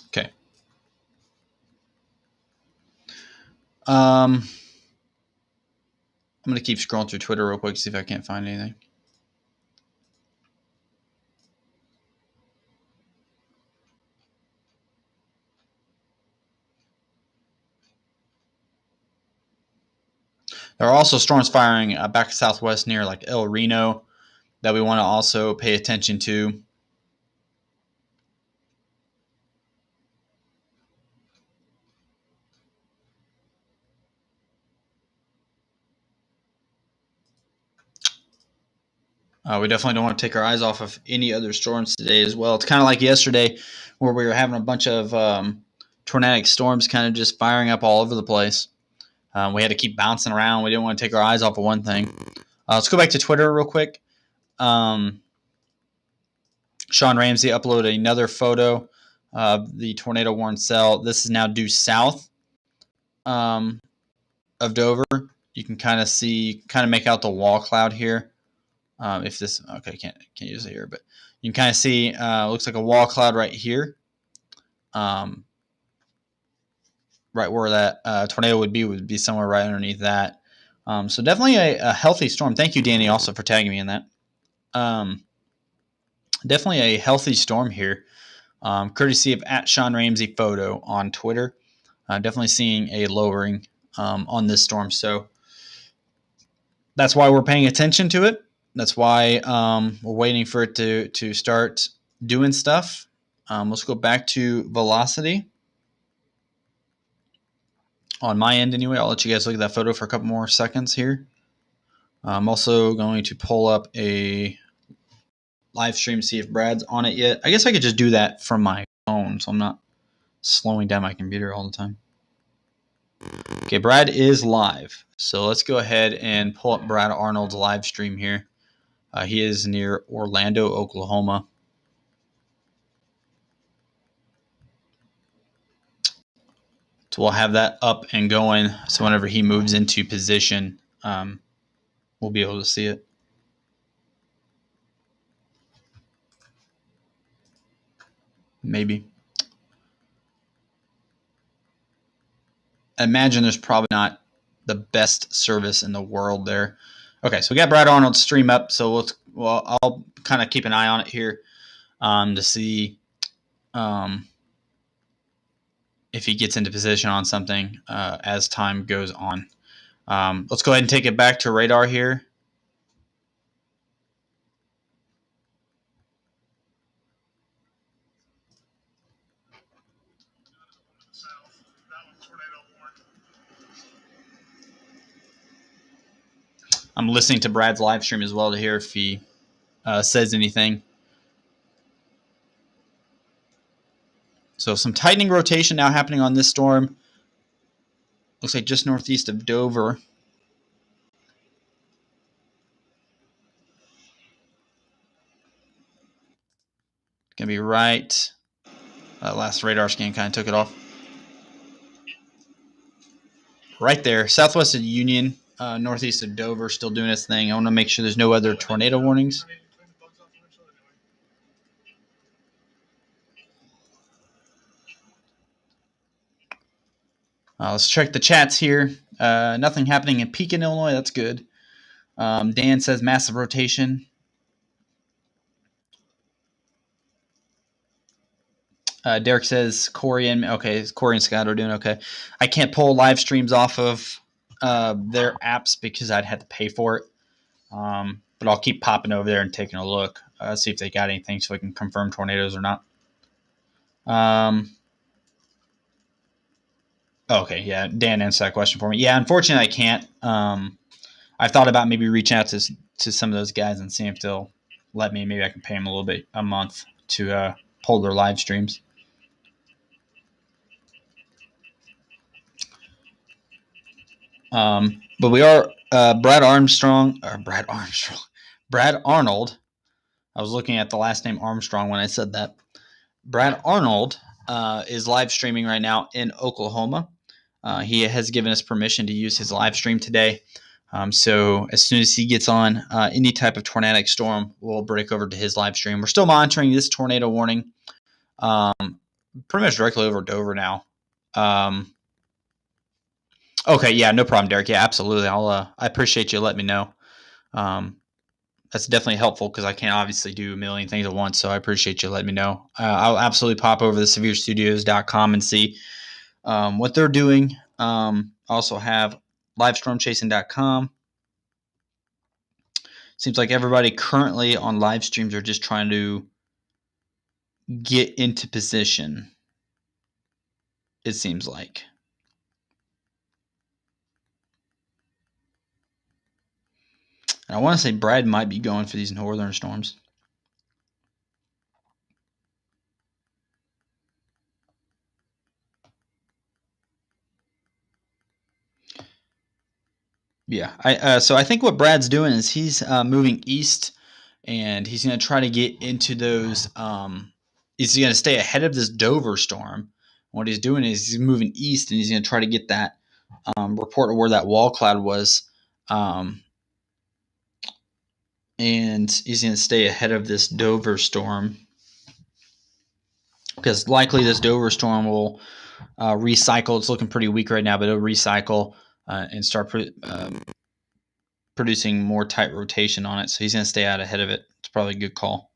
Okay. I'm going to keep scrolling through Twitter real quick, see if I can't find anything. There are also storms firing back southwest near like El Reno that we want to also pay attention to. We definitely don't want to take our eyes off of any other storms today as well. It's kind of like yesterday where we were having a bunch of tornadic storms kind of just firing up all over the place. We had to keep bouncing around. We didn't want to take our eyes off of one thing. Let's go back to Twitter real quick. Sean Ramsey uploaded another photo of the tornado-warned cell. This is now due south of Dover. You can kind of make out the wall cloud here. If this, okay, can't use it here, but you can kind of see, looks like a wall cloud right here. Right where that tornado would be somewhere right underneath that. So definitely a healthy storm. Thank you, Danny, also for tagging me in that. Definitely a healthy storm here, courtesy of @SeanRamseyPhoto on Twitter. Definitely seeing a lowering on this storm. So that's why we're paying attention to it. That's why we're waiting for it to start doing stuff. Let's go back to velocity. On my end anyway, I'll let you guys look at that photo for a couple more seconds here. I'm also going to pull up a live stream, see if Brad's on it yet. I guess I could just do that from my phone, so I'm not slowing down my computer all the time. Okay, Brad is live. So let's go ahead and pull up Brad Arnold's live stream here. He is near Orlando, Oklahoma. So we'll have that up and going. So whenever he moves into position, we'll be able to see it. Maybe. I imagine there's probably not the best service in the world there. Okay, so we got Brad Arnold's stream up. So I'll kind of keep an eye on it here to see if he gets into position on something as time goes on. Let's go ahead and take it back to radar here. I'm listening to Brad's live stream as well to hear if he says anything. So some tightening rotation now happening on this storm. Looks like just northeast of Dover. Gonna be right. Last radar scan kind of took it off. Right there, southwest of Union, northeast of Dover, still doing its thing. I want to make sure there's no other tornado warnings. Let's check the chats here. Nothing happening in Pekin, Illinois. That's good. Dan says massive rotation. Derek says Corey and Scott are doing okay. I can't pull live streams off of their apps because I'd have to pay for it. But I'll keep popping over there and taking a look, see if they got anything so I can confirm tornadoes or not. Okay, yeah, Dan answered that question for me. Yeah, unfortunately I can't. I've thought about maybe reaching out to some of those guys and seeing if they'll let me. Maybe I can pay them a little bit a month to pull their live streams. But we are Brad Arnold. I was looking at the last name Armstrong when I said that. Brad Arnold is live streaming right now in Oklahoma. He has given us permission to use his live stream today. So as soon as he gets on any type of tornadic storm, we'll break over to his live stream. We're still monitoring this tornado warning, pretty much directly over Dover now. Okay, yeah, no problem, Derek. Yeah, absolutely. I appreciate you letting me know. That's definitely helpful because I can't obviously do a million things at once. So I appreciate you letting me know. I'll absolutely pop over to severestudios.com and see what they're doing. Also have livestormchasing.com. Seems like everybody currently on live streams are just trying to get into position. It seems like. And I want to say Brad might be going for these northern storms. Yeah, so I think what Brad's doing is he's moving east, and he's going to try to get into those. He's going to stay ahead of this Dover storm. What he's doing is he's moving east, and he's going to try to get that report of where that wall cloud was, and he's going to stay ahead of this Dover storm because likely this Dover storm will recycle. It's looking pretty weak right now, but it'll recycle and start producing more tight rotation on it. So he's going to stay out ahead of it. It's probably a good call.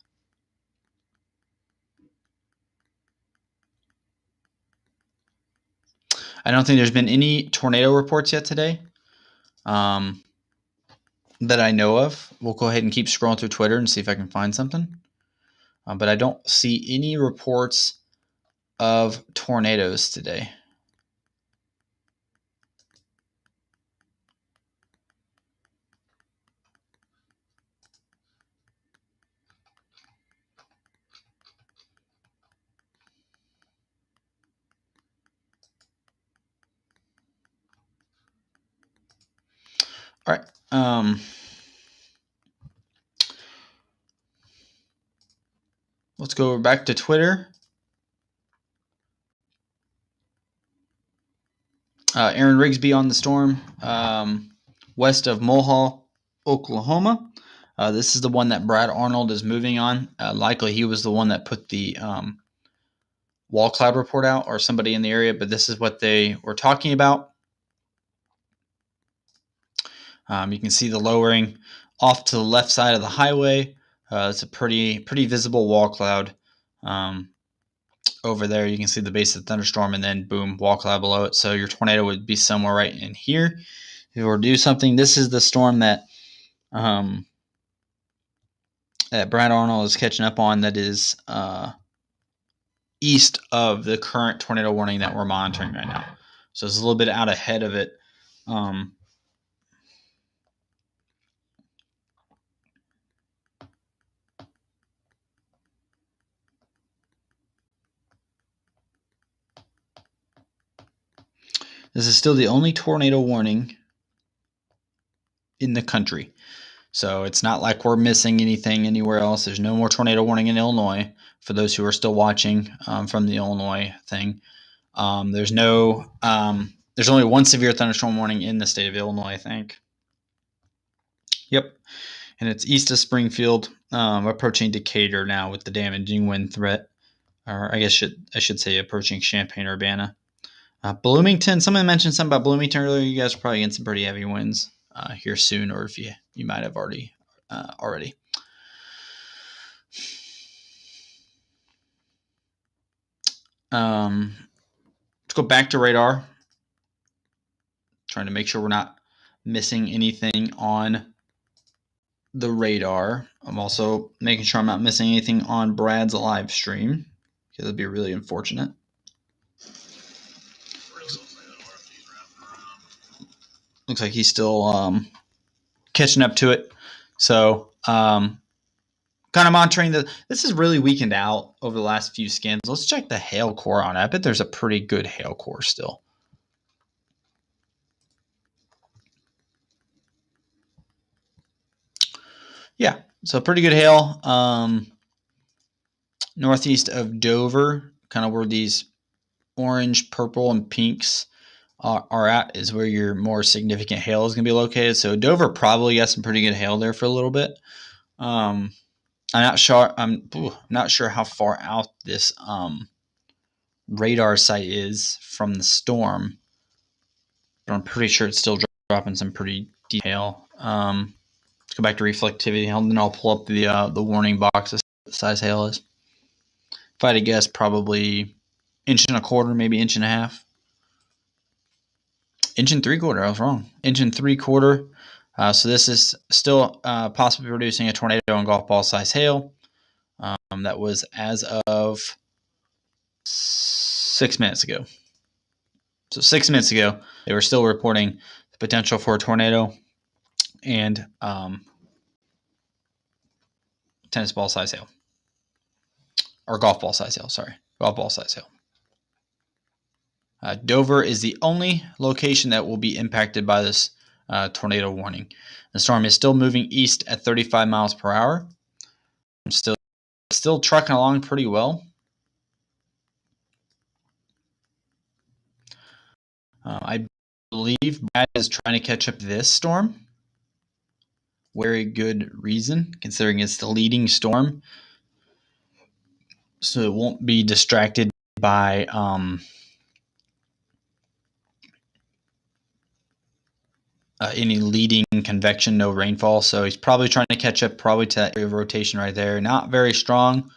I don't think there's been any tornado reports yet today that I know of. We'll go ahead and keep scrolling through Twitter and see if I can find something. But I don't see any reports of tornadoes today. All right. Let's go back to Twitter. Aaron Rigsby on the storm west of Mulhall, Oklahoma. This is the one that Brad Arnold is moving on. Likely he was the one that put the wall cloud report out, or somebody in the area, but this is what they were talking about. You can see the lowering off to the left side of the highway. It's a pretty visible wall cloud. Over there, you can see the base of the thunderstorm, and then boom, wall cloud below it. So your tornado would be somewhere right in here. If you were to do something, this is the storm that that Brad Arnold is catching up on. That is east of the current tornado warning that we're monitoring right now. So it's a little bit out ahead of it. This is still the only tornado warning in the country. So it's not like we're missing anything anywhere else. There's no more tornado warning in Illinois for those who are still watching from the Illinois thing. There's only one severe thunderstorm warning in the state of Illinois, I think. Yep. And it's east of Springfield, approaching Decatur now with the damaging wind threat. Or I guess I should say approaching Champaign-Urbana. Bloomington, someone mentioned something about Bloomington earlier. You guys are probably getting some pretty heavy winds here soon, or if you might have already. Let's go back to radar. Trying to make sure we're not missing anything on the radar. I'm also making sure I'm not missing anything on Brad's live stream, because it'd be really unfortunate. Looks like he's still catching up to it. So kind of monitoring this is really weakened out over the last few scans. Let's check the hail core on it. I bet there's a pretty good hail core still. Yeah, so pretty good hail. Northeast of Dover, kind of where these orange, purple, and pinks are at is where your more significant hail is going to be located. So Dover probably got some pretty good hail there for a little bit. I'm not sure. I'm not sure how far out this radar site is from the storm, but I'm pretty sure it's still dropping some pretty deep hail. Let's go back to reflectivity, and then I'll pull up the warning box as size hail is. If I had to guess, probably inch and a quarter, maybe inch and a half. Inch and 3/4. I was wrong. Inch and 3/4. So this is still possibly producing a tornado and golf ball size hail. That was as of 6 minutes ago. So 6 minutes ago, they were still reporting the potential for a tornado and tennis ball size hail. Or golf ball size hail, sorry. Golf ball size hail. Dover is the only location that will be impacted by this tornado warning. The storm is still moving east at 35 miles per hour. Still trucking along pretty well. I believe Brad is trying to catch up this storm. Very good reason, considering it's the leading storm. So it won't be distracted by any leading convection, no rainfall. So he's probably trying to catch up probably to that area of rotation right there. Not very strong.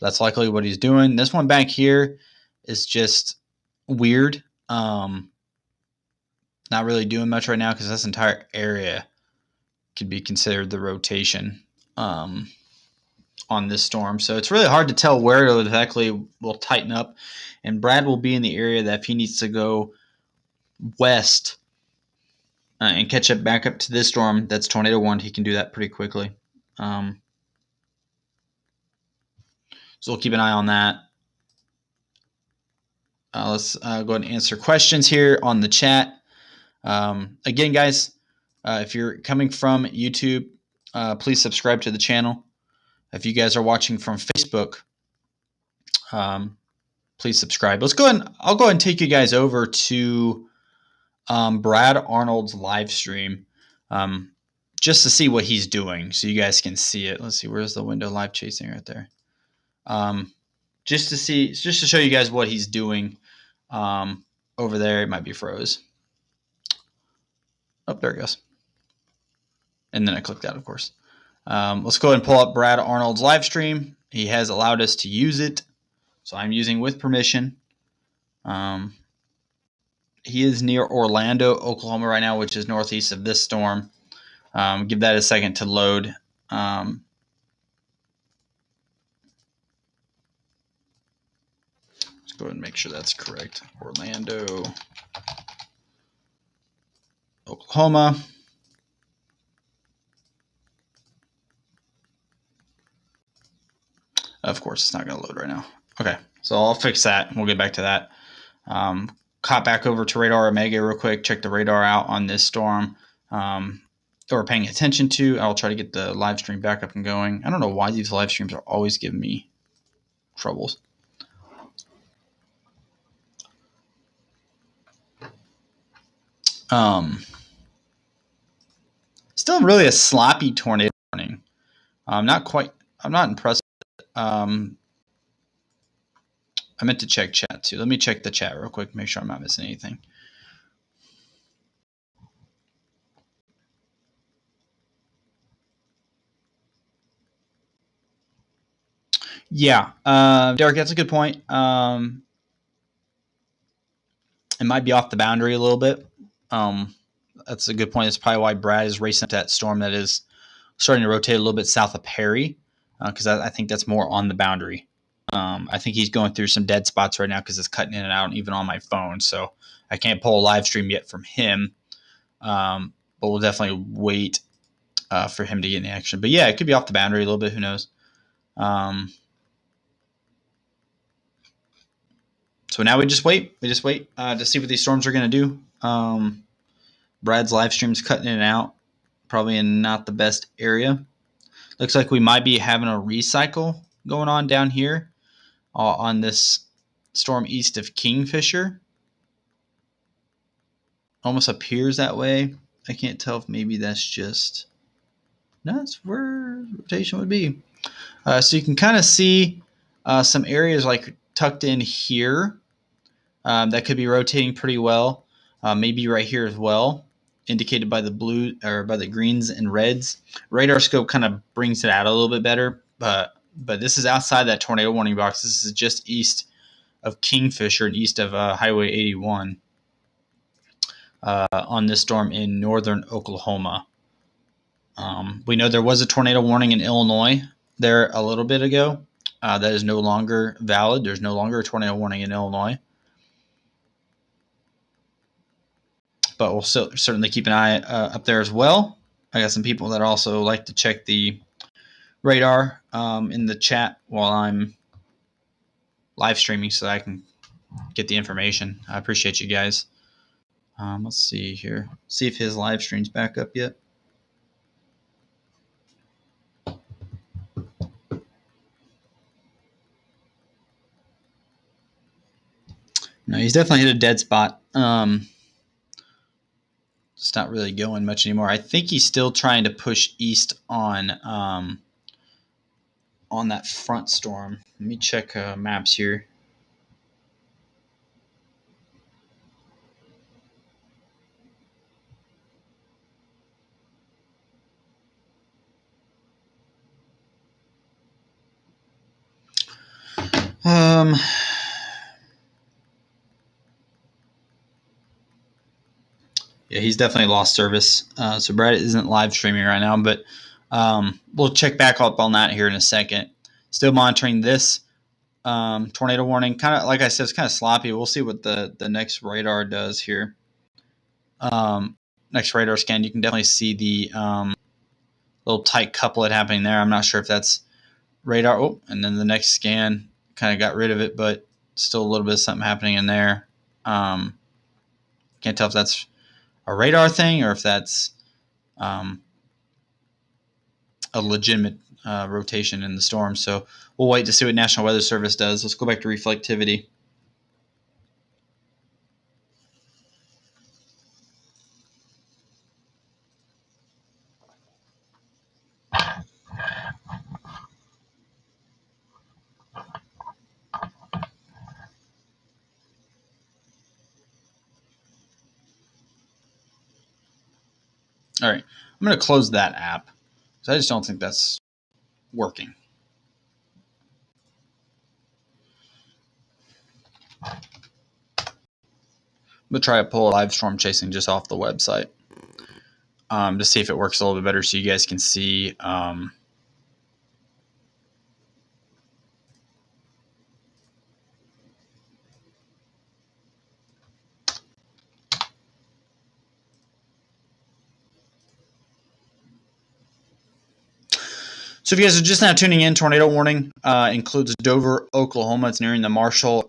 That's likely what he's doing. This one back here is just weird. Not really doing much right now because this entire area could be considered the rotation on this storm. So it's really hard to tell where it exactly will tighten up. And Brad will be in the area that if he needs to go west and catch up back up to this storm that's tornado warned, he can do that pretty quickly. So we'll keep an eye on that. Let's go ahead and answer questions here on the chat. Again, guys, if you're coming from YouTube, please subscribe to the channel. If you guys are watching from Facebook, please subscribe. Let's go ahead. I'll go ahead and take you guys over to Brad Arnold's live stream just to see what he's doing so you guys can see it. Let's see. Where's the window live chasing right there? Just to show you guys what he's doing over there. It might be froze. Oh, there it goes. And then I clicked out, of course. Let's go ahead and pull up Brad Arnold's live stream. He has allowed us to use it, so I'm using with permission. He is near Orlando, Oklahoma right now, which is northeast of this storm. Give that a second to load. Let's go ahead and make sure that's correct. Orlando, Oklahoma. Of course, it's not going to load right now. Okay, so I'll fix that, and we'll get back to that. Caught back over to Radar Omega real quick. Check the radar out on this storm that we're paying attention to. I'll try to get the live stream back up and going. I don't know why these live streams are always giving me troubles. Still really a sloppy tornado warning. I'm not impressed. I meant to check chat too. Let me check the chat real quick, make sure I'm not missing anything. Yeah, Derek, that's a good point. It might be off the boundary a little bit. That's a good point. That's probably why Brad is racing that storm that is starting to rotate a little bit south of Perry, because I think that's more on the boundary. I think he's going through some dead spots right now because it's cutting in and out, even on my phone. So I can't pull a live stream yet from him, but we'll definitely wait for him to get in action. But yeah, it could be off the boundary a little bit. Who knows? So now we just wait. We just wait to see what these storms are going to do. Brad's live stream's cutting in and out, probably in not the best area. Looks like we might be having a recycle going on down here on this storm east of Kingfisher. Almost appears that way. I can't tell if maybe that's just... No, that's where rotation would be. So you can kind of see some areas like tucked in here that could be rotating pretty well. Maybe right here as well, indicated by the blue or by the greens and reds. Radar scope kind of brings it out a little bit better, but this is outside that tornado warning box. This is just east of Kingfisher and east of Highway 81 on this storm in northern Oklahoma. We know there was a tornado warning in Illinois there a little bit ago. That is no longer valid. There's no longer a tornado warning in Illinois. But we'll certainly keep an eye up there as well. I got some people that also like to check the radar in the chat while I'm live streaming so that I can get the information. I appreciate you guys. Let's see here. See if his live stream's back up yet. No, he's definitely hit a dead spot. It's not really going much anymore. I think he's still trying to push east on that front storm. Let me check maps here. Yeah, he's definitely lost service. So Brad isn't live streaming right now, but we'll check back up on that here in a second. Still monitoring this tornado warning. Kind of, like I said, it's kind of sloppy. We'll see what the next radar does here. Next radar scan, you can definitely see the little tight couplet happening there. I'm not sure if that's radar. Oh, and then the next scan kind of got rid of it, but still a little bit of something happening in there. Can't tell if that's a radar thing or if that's a legitimate rotation in the storm. So we'll wait to see what National Weather Service does. Let's go back to reflectivity. All right, I'm going to close that app because I just don't think that's working. I'm going to try to pull a live storm chasing just off the website to see if it works a little bit better so you guys can see So if you guys are just now tuning in, tornado warning includes Dover, Oklahoma. It's nearing the Marshall,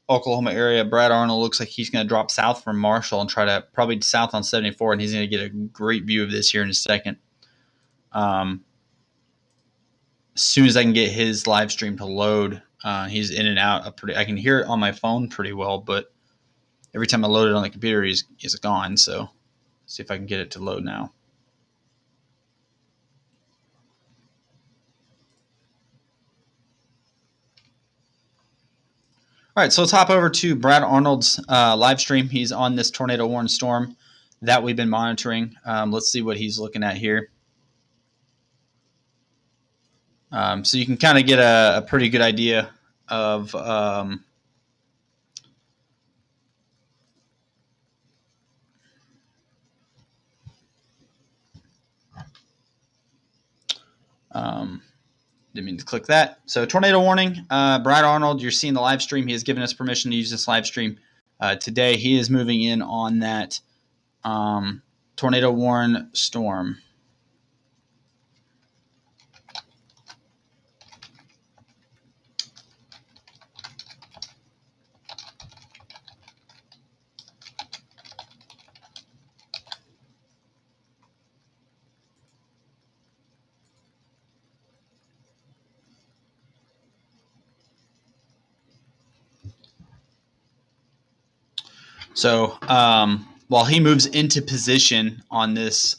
Oklahoma area. Brad Arnold looks like he's going to drop south from Marshall and try to probably south on 74, and he's going to get a great view of this here in a second. As soon as I can get his live stream to load, he's in and out. I can hear it on my phone pretty well, but every time I load it on the computer, he's gone. So let's see if I can get it to load now. All right, so let's hop over to Brad Arnold's live stream. He's on this tornado warning storm that we've been monitoring. Let's see what he's looking at here. So you can kind of get a pretty good idea of didn't mean to click that. So tornado warning, Brad Arnold, you're seeing the live stream. He has given us permission to use this live stream today. He is moving in on that tornado warn storm. So while he moves into position on this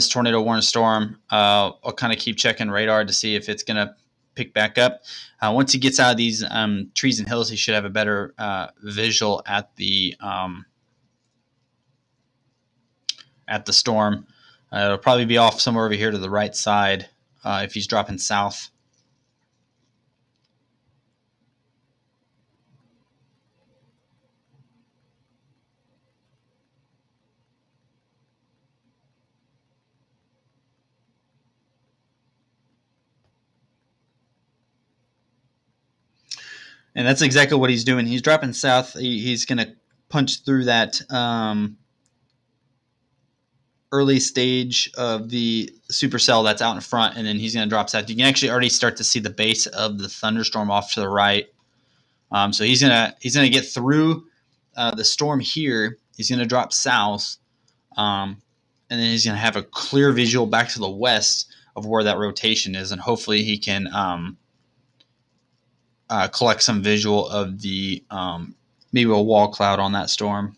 tornado warning storm, I'll kind of keep checking radar to see if it's going to pick back up. Once he gets out of these trees and hills, he should have a better visual at the storm. It'll probably be off somewhere over here to the right side if he's dropping south. And that's exactly what he's doing. He's dropping south. He's going to punch through that early stage of the supercell that's out in front, and then he's going to drop south. You can actually already start to see the base of the thunderstorm off to the right. So he's gonna get through the storm here. He's going to drop south, and then he's going to have a clear visual back to the west of where that rotation is, and hopefully he can collect some visual of the maybe a wall cloud on that storm.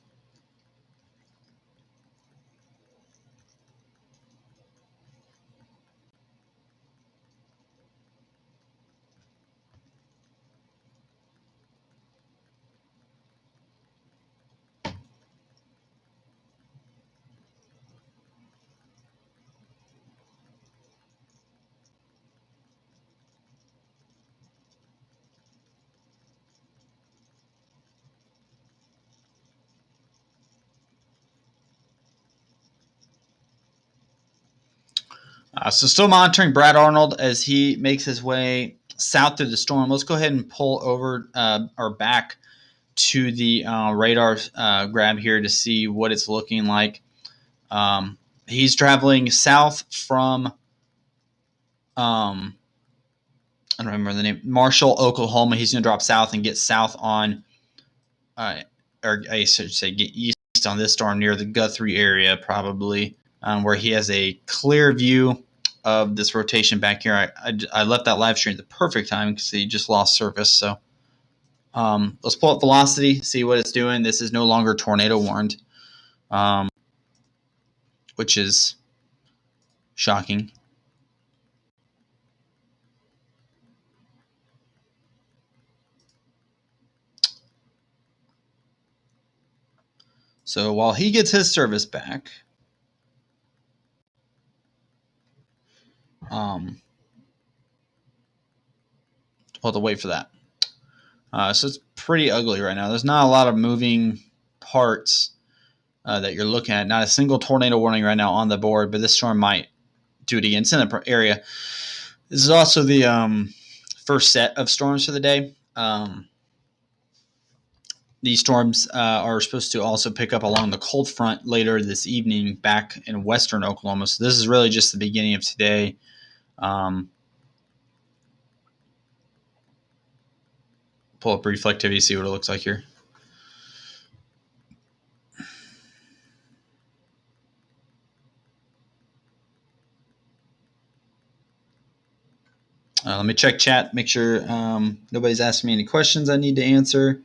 So still monitoring Brad Arnold as he makes his way south through the storm. Let's go ahead and pull over or back to the radar grab here to see what it's looking like. He's traveling south from, I don't remember the name, Marshall, Oklahoma. He's going to drop south and get south on, or I should say get east on this storm near the Guthrie area probably, where he has a clear view of this rotation back here. I left that live stream at the perfect time because he just lost surface. So let's pull up velocity, see what it's doing. This is no longer tornado warned, which is shocking. So while he gets his service back, we'll have to wait for that. So it's pretty ugly right now. There's not a lot of moving parts that you're looking at. Not a single tornado warning right now on the board, but this storm might do it again. It's in the area. This is also the first set of storms for the day. These storms are supposed to also pick up along the cold front later this evening back in western Oklahoma. So this is really just the beginning of today. Pull up reflectivity, see what it looks like here. Let me check chat, make sure nobody's asking me any questions I need to answer.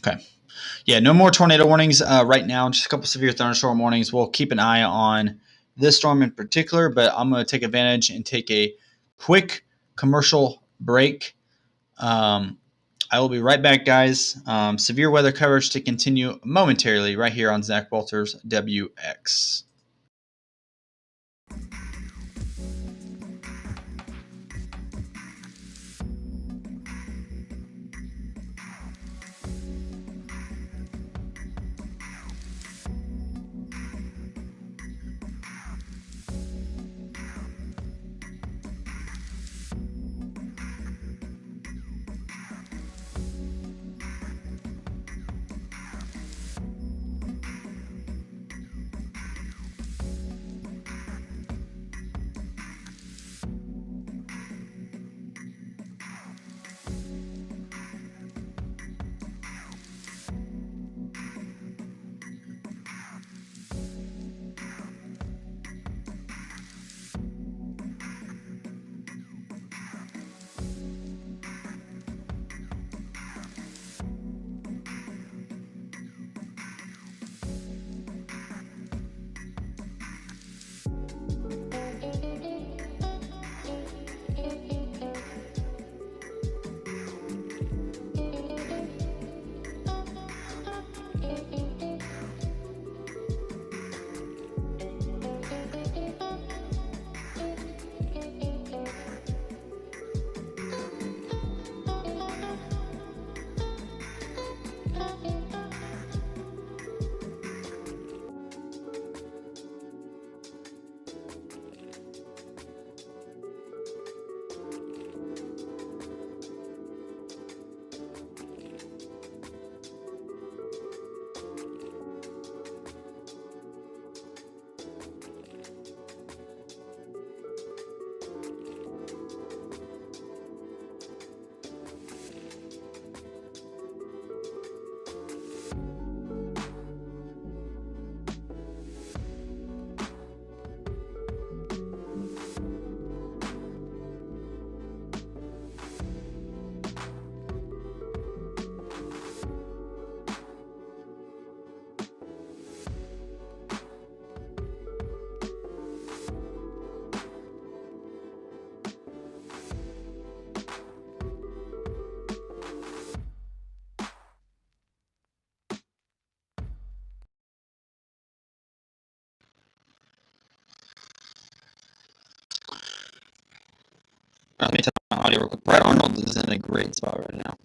Okay. Yeah, no more tornado warnings right now. Just a couple severe thunderstorm warnings. We'll keep an eye on this storm in particular, but I'm going to take advantage and take a quick commercial break. I will be right back, guys. Severe weather coverage to continue momentarily right here on Zach Walters WX. Let me test my audio real quick. Brad Arnold is in a great spot right now.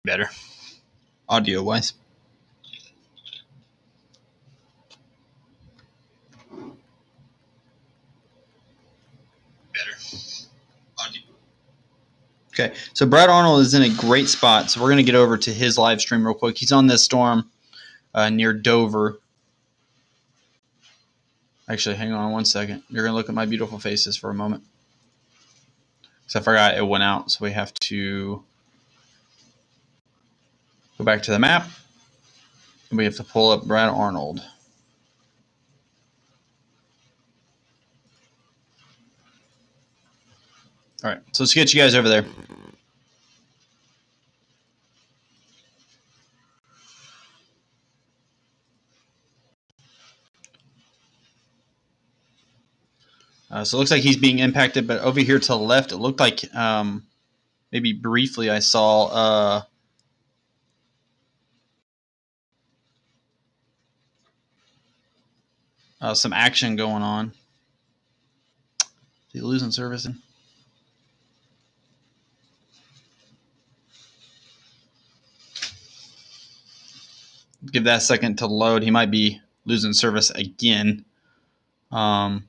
Better, audio-wise. Okay, so Brad Arnold is in a great spot. So we're going to get over to his live stream real quick. He's on this storm near Dover. Actually, hang on one second. You're going to look at my beautiful faces for a moment. Because I forgot it went out, so we have to go back to the map. And we have to pull up Brad Arnold. All right, so let's get you guys over there. So it looks like he's being impacted, but over here to the left, it looked like maybe briefly I saw some action going on. Is he losing service? Give that a second to load. He might be losing service again. Okay,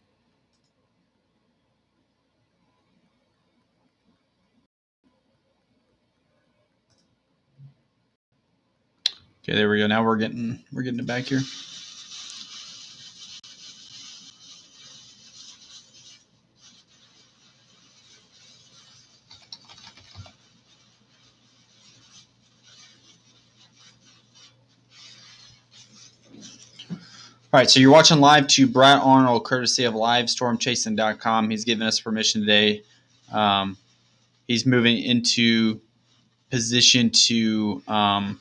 there we go. Now we're getting it back here. All right, so you're watching live to Brad Arnold, courtesy of LivestormChasing.com. He's given us permission today. He's moving into position to on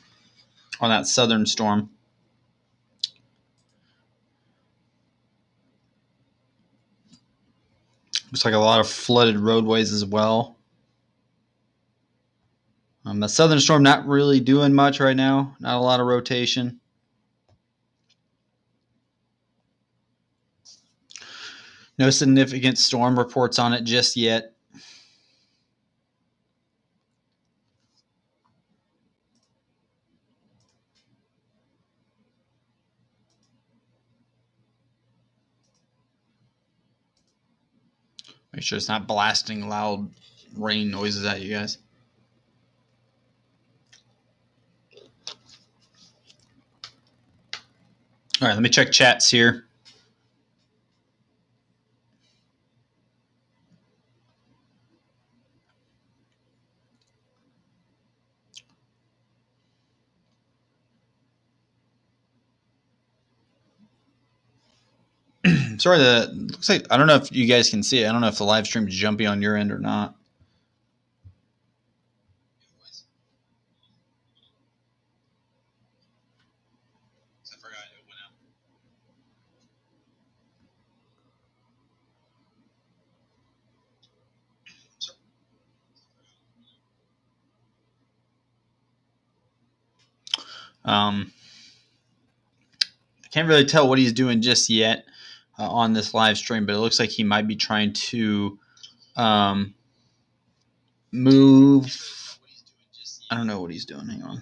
that southern storm. Looks like a lot of flooded roadways as well. The southern storm not really doing much right now. Not a lot of rotation. No significant storm reports on it just yet. Make sure it's not blasting loud rain noises at you guys. All right, let me check chats here. Sorry, looks like I don't know if you guys can see it. I don't know if the live stream is jumpy on your end or not. I can't really tell what he's doing just yet on this live stream, but it looks like he might be trying to move. I don't know what he's doing. Hang on.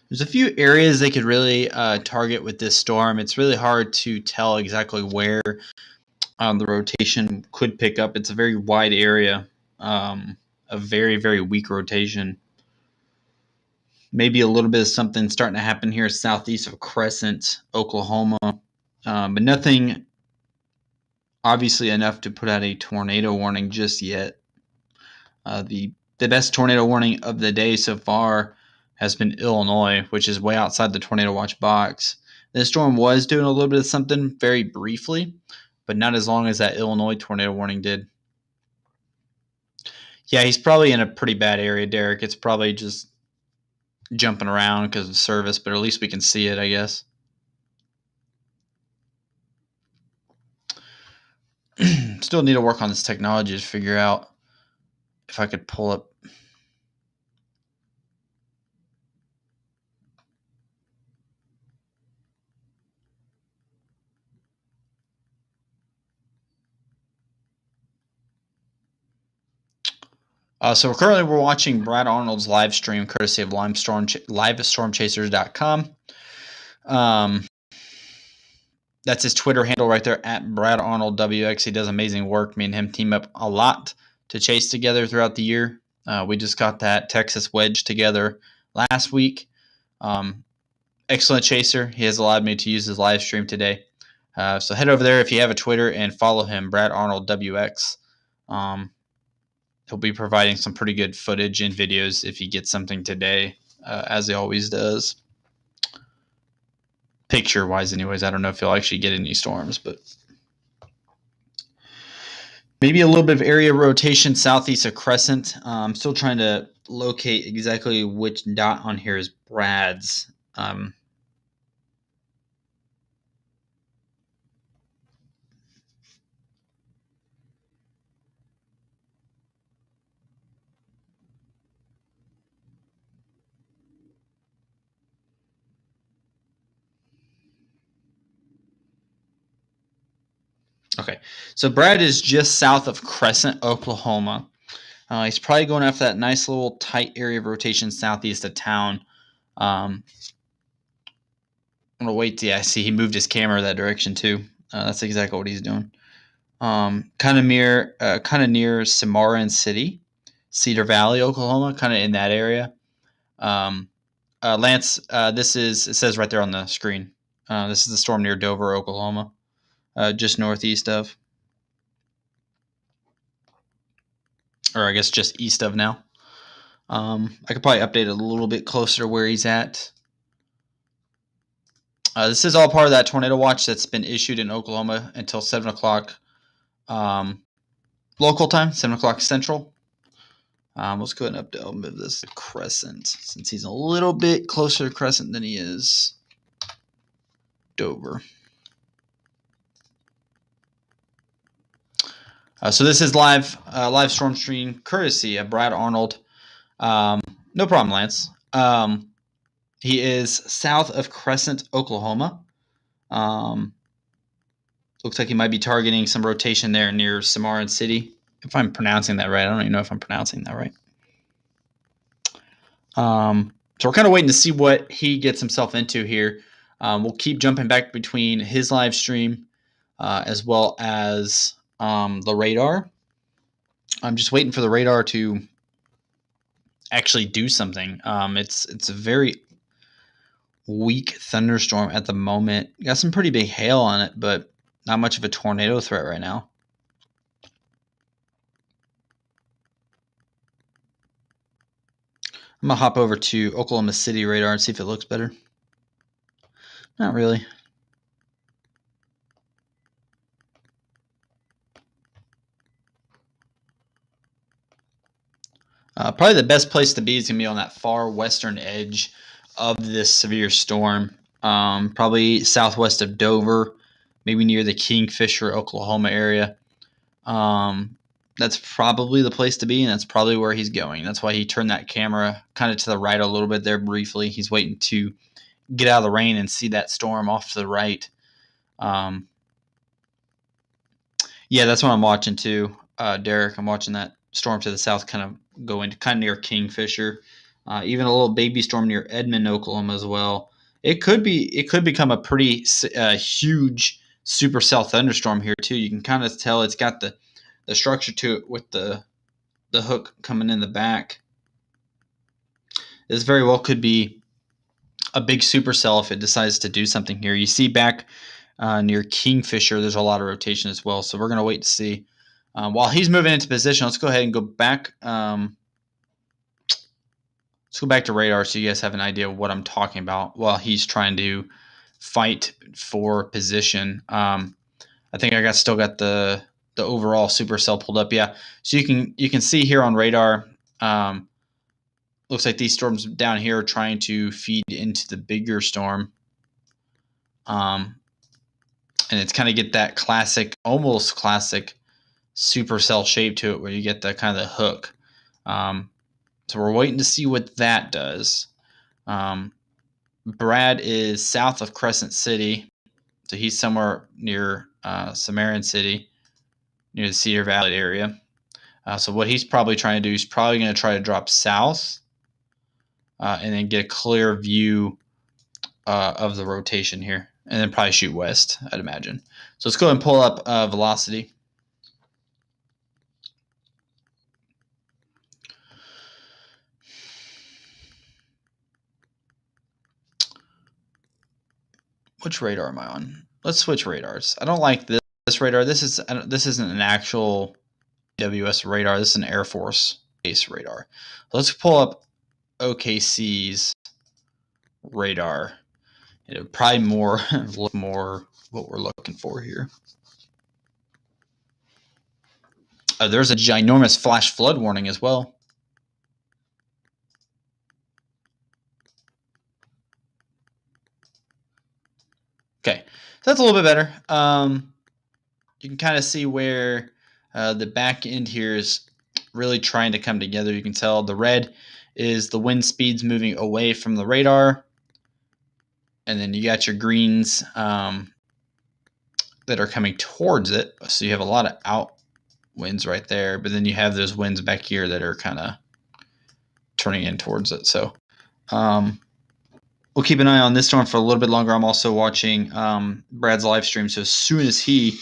There's a few areas they could really target with this storm. It's really hard to tell exactly where the rotation could pick up. It's a very wide area, a very, very weak rotation. Maybe a little bit of something starting to happen here southeast of Crescent, Oklahoma, but nothing obviously enough to put out a tornado warning just yet. The best tornado warning of the day so far has been Illinois, which is way outside the tornado watch box. This storm was doing a little bit of something very briefly, but not as long as that Illinois tornado warning did. Yeah, he's probably in a pretty bad area, Derek. It's probably just jumping around because of service, but at least we can see it, I guess. Still need to work on this technology to figure out if I could pull up. So currently we're watching Brad Arnold's live stream courtesy of livestormchasers.com. That's his Twitter handle right there, at Brad Arnold WX. He does amazing work. Me and him team up a lot to chase together throughout the year. We just got that Texas wedge together last week. Excellent chaser. He has allowed me to use his live stream today. So head over there if you have a Twitter and follow him, Brad Arnold WX. He'll be providing some pretty good footage and videos if he gets something today, as he always does. Picture-wise, anyways. I don't know if he'll actually get any storms, but maybe a little bit of area rotation southeast of Crescent. I'm still trying to locate exactly which dot on here is Brad's. Okay, so Brad is just south of Crescent, Oklahoma. He's probably going after that nice little tight area of rotation southeast of town. I'm gonna wait till I see he moved his camera that direction too. That's exactly what he's doing. Kind of near Cimarron City, Cedar Valley, Oklahoma, kind of in that area. Lance, it says right there on the screen. This is the storm near Dover, Oklahoma. Just northeast of, or I guess just east of now. I could probably update it a little bit closer to where he's at. This is all part of that tornado watch that's been issued in Oklahoma until 7 o'clock local time, 7 o'clock central. Let's go ahead and update. I'll move this to Crescent since he's a little bit closer to Crescent than he is Dover. So this is live storm stream courtesy of Brad Arnold. No problem, Lance. He is south of Crescent, Oklahoma. Looks like he might be targeting some rotation there near Cimarron City. If I'm pronouncing that right. I don't even know if I'm pronouncing that right. So we're kind of waiting to see what he gets himself into here. We'll keep jumping back between his live stream as well as the radar. I'm just waiting for the radar to actually do something. It's a very weak thunderstorm at the moment. Got some pretty big hail on it, but not much of a tornado threat right now. I'm going to hop over to Oklahoma City radar and see if it looks better. Not really. Probably the best place to be is going to be on that far western edge of this severe storm. Probably southwest of Dover, maybe near the Kingfisher, Oklahoma area. That's probably the place to be, and that's probably where he's going. That's why he turned that camera kind of to the right a little bit there briefly. He's waiting to get out of the rain and see that storm off to the right. Yeah, that's what I'm watching too, Derek. I'm watching that storm to the south kind of go into kind of near Kingfisher. Even a little baby storm near Edmond, Oklahoma as well. It could become a pretty huge supercell thunderstorm here too. You can kind of tell it's got the structure to it with the hook coming in the back. This very well could be a big supercell if it decides to do something here. You see back near Kingfisher, there's a lot of rotation as well. So we're going to wait to see. While he's moving into position, let's go ahead and go back. Let's go back to radar so you guys have an idea of what I'm talking about while he's trying to fight for position. I think I still got the overall supercell pulled up. Yeah, so you can see here on radar. looks like these storms down here are trying to feed into the bigger storm. And it's kind of get that classic, almost classic supercell shape to it where you get that kind of the hook. So we're waiting to see what that does. Brad is south of Crescent City. So he's somewhere near Cimarron City, near the Cedar Valley area. So what he's probably trying to do is probably going to try to drop south and then get a clear view of the rotation here. And then probably shoot west, I'd imagine. So let's go ahead and pull up velocity. Which radar am I on? Let's switch radars. I don't like this radar. This isn't an actual WS radar. This is an Air Force base radar. So let's pull up OKC's radar. It'll probably look more what we're looking for here. There's a ginormous flash flood warning as well. Okay, so that's a little bit better. You can kind of see where the back end here is really trying to come together. You can tell the red is the wind speeds moving away from the radar. And then you got your greens that are coming towards it. So you have a lot of out winds right there. But then you have those winds back here that are kind of turning in towards it. So we'll keep an eye on this storm for a little bit longer. I'm also watching Brad's live stream. So as soon as he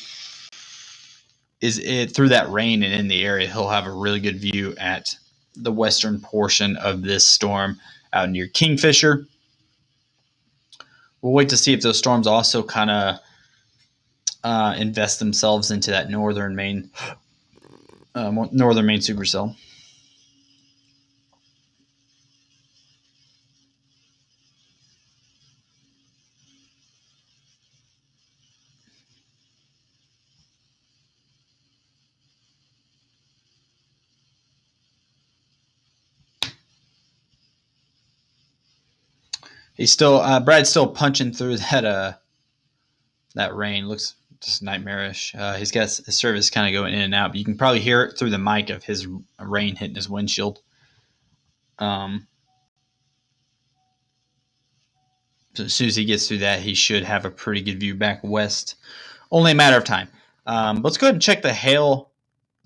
is through that rain and in the area, he'll have a really good view at the western portion of this storm out near Kingfisher. We'll wait to see if those storms also kind of invest themselves into that northern Maine supercell. Brad's still punching through that rain. Looks just nightmarish. He's got his service kind of going in and out, but you can probably hear it through the mic of his rain hitting his windshield. So as soon as he gets through that, he should have a pretty good view back west. Only a matter of time. Let's go ahead and check the hail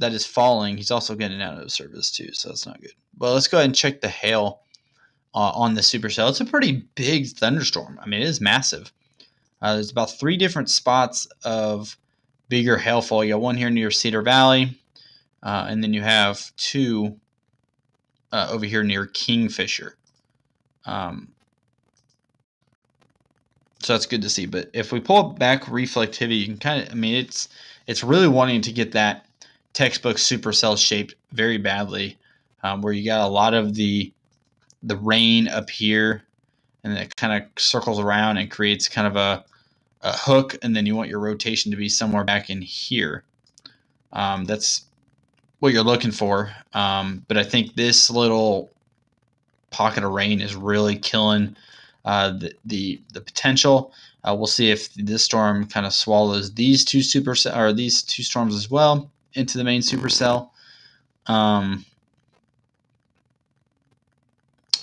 that is falling. He's also getting out of service too, so that's not good. But let's go ahead and check the hail on the supercell. It's a pretty big thunderstorm. I mean, it is massive. There's about 3 different spots of bigger hailfall. You got one here near Cedar Valley, and then you have 2 over here near Kingfisher. So that's good to see. But if we pull back reflectivity, you can kind of, I mean, it's really wanting to get that textbook supercell shaped very badly, where you got a lot of the rain up here, and it kind of circles around and creates kind of a hook, and then you want your rotation to be somewhere back in here. That's what you're looking for. But I think this little pocket of rain is really killing the potential. We'll see if this storm kind of swallows these two storms as well into the main supercell.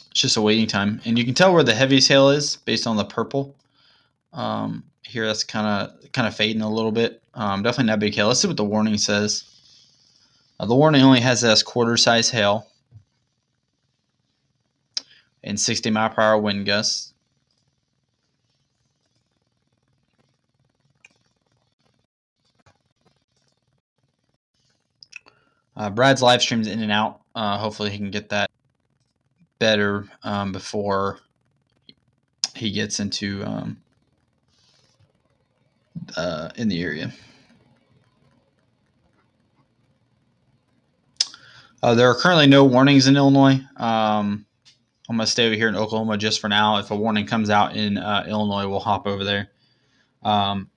It's just a waiting time, and you can tell where the heaviest hail is based on the purple. Here, that's kind of fading a little bit. Definitely not big hail. Let's see what the warning says. The warning only has us quarter size hail and 60 mile per hour wind gusts. Brad's live stream's in and out. Hopefully he can get that better before he gets into in the area. There are currently no warnings in Illinois. I'm going to stay over here in Oklahoma just for now. If a warning comes out in Illinois, we'll hop over there.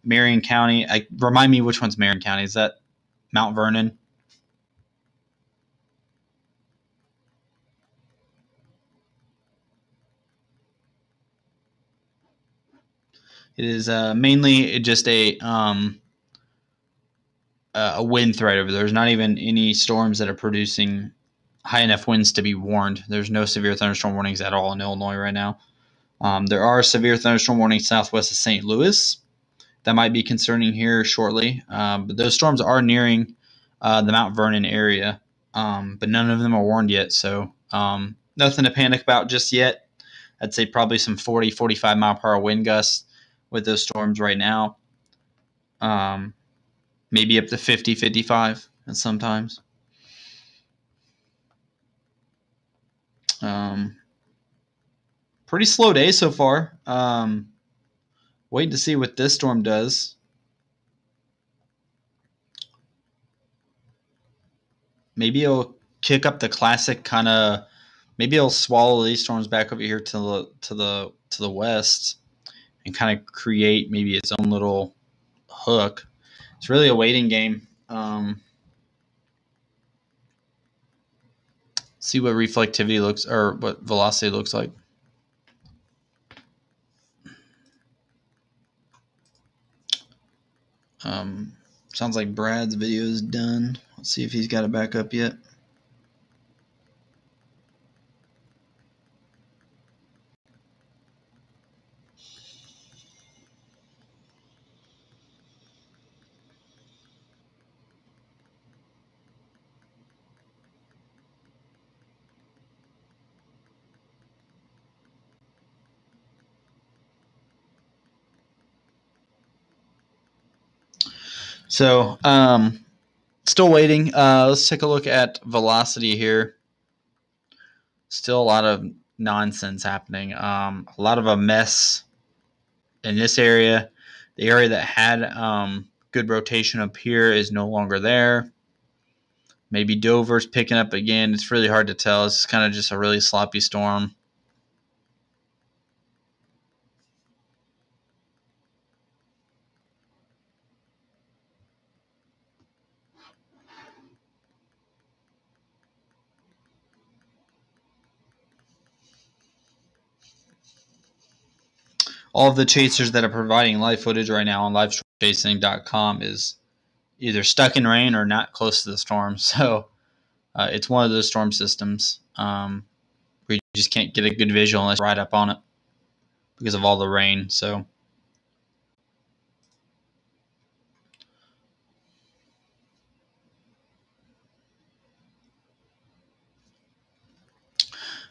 Marion County. Remind me which one's Marion County. Is that Mount Vernon? It is mainly just a wind threat over there. There's not even any storms that are producing high enough winds to be warned. There's no severe thunderstorm warnings at all in Illinois right now. There are severe thunderstorm warnings southwest of St. Louis that might be concerning here shortly. But those storms are nearing the Mount Vernon area, but none of them are warned yet. So nothing to panic about just yet. I'd say probably some 40, 45 mile per hour wind gusts with those storms right now. Maybe up to 50, 55 and sometimes. Pretty slow day so far. Waiting to see what this storm does. Maybe it'll kick up the classic kind of. Maybe it'll swallow these storms back over here to the west, and kind of create maybe its own little hook. It's really a waiting game. See what reflectivity looks or what velocity looks like. Sounds like Brad's video is done. Let's see if he's got it back up yet. So, still waiting. Let's take a look at velocity here. Still a lot of nonsense happening. A lot of a mess in this area. The area that had good rotation up here is no longer there. Maybe Dover's picking up again. It's really hard to tell. It's kind of just a really sloppy storm. All of the chasers that are providing live footage right now on livechasing.com is either stuck in rain or not close to the storm. So it's one of those storm systems where you just can't get a good visual unless you ride up on it because of all the rain. So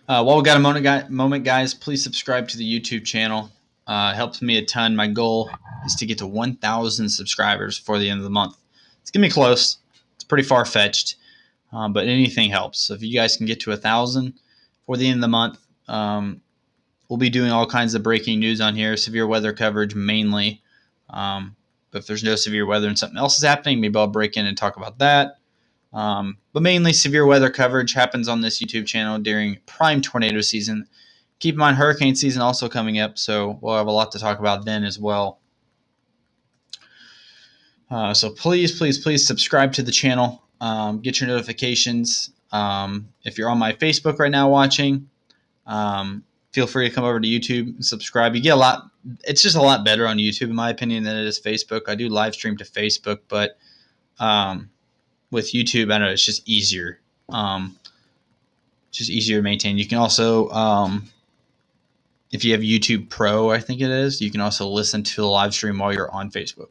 while we got a moment, guys, please subscribe to the YouTube channel. It helps me a ton. My goal is to get to 1,000 subscribers before the end of the month. It's going to be close. It's pretty far-fetched, but anything helps. So if you guys can get to 1,000 for the end of the month, we'll be doing all kinds of breaking news on here, severe weather coverage mainly. But if there's no severe weather and something else is happening, maybe I'll break in and talk about that. But mainly severe weather coverage happens on this YouTube channel during prime tornado season. Keep in mind, hurricane season also coming up, so we'll have a lot to talk about then as well. So please, please, please subscribe to the channel. Get your notifications. If you're on my Facebook right now watching, feel free to come over to YouTube and subscribe. You get a lot. It's just a lot better on YouTube, in my opinion, than it is Facebook. I do live stream to Facebook, but with YouTube, I know it's just easier. Just easier to maintain. You can also, if you have YouTube Pro, I think it is, you can also listen to the live stream while you're on Facebook.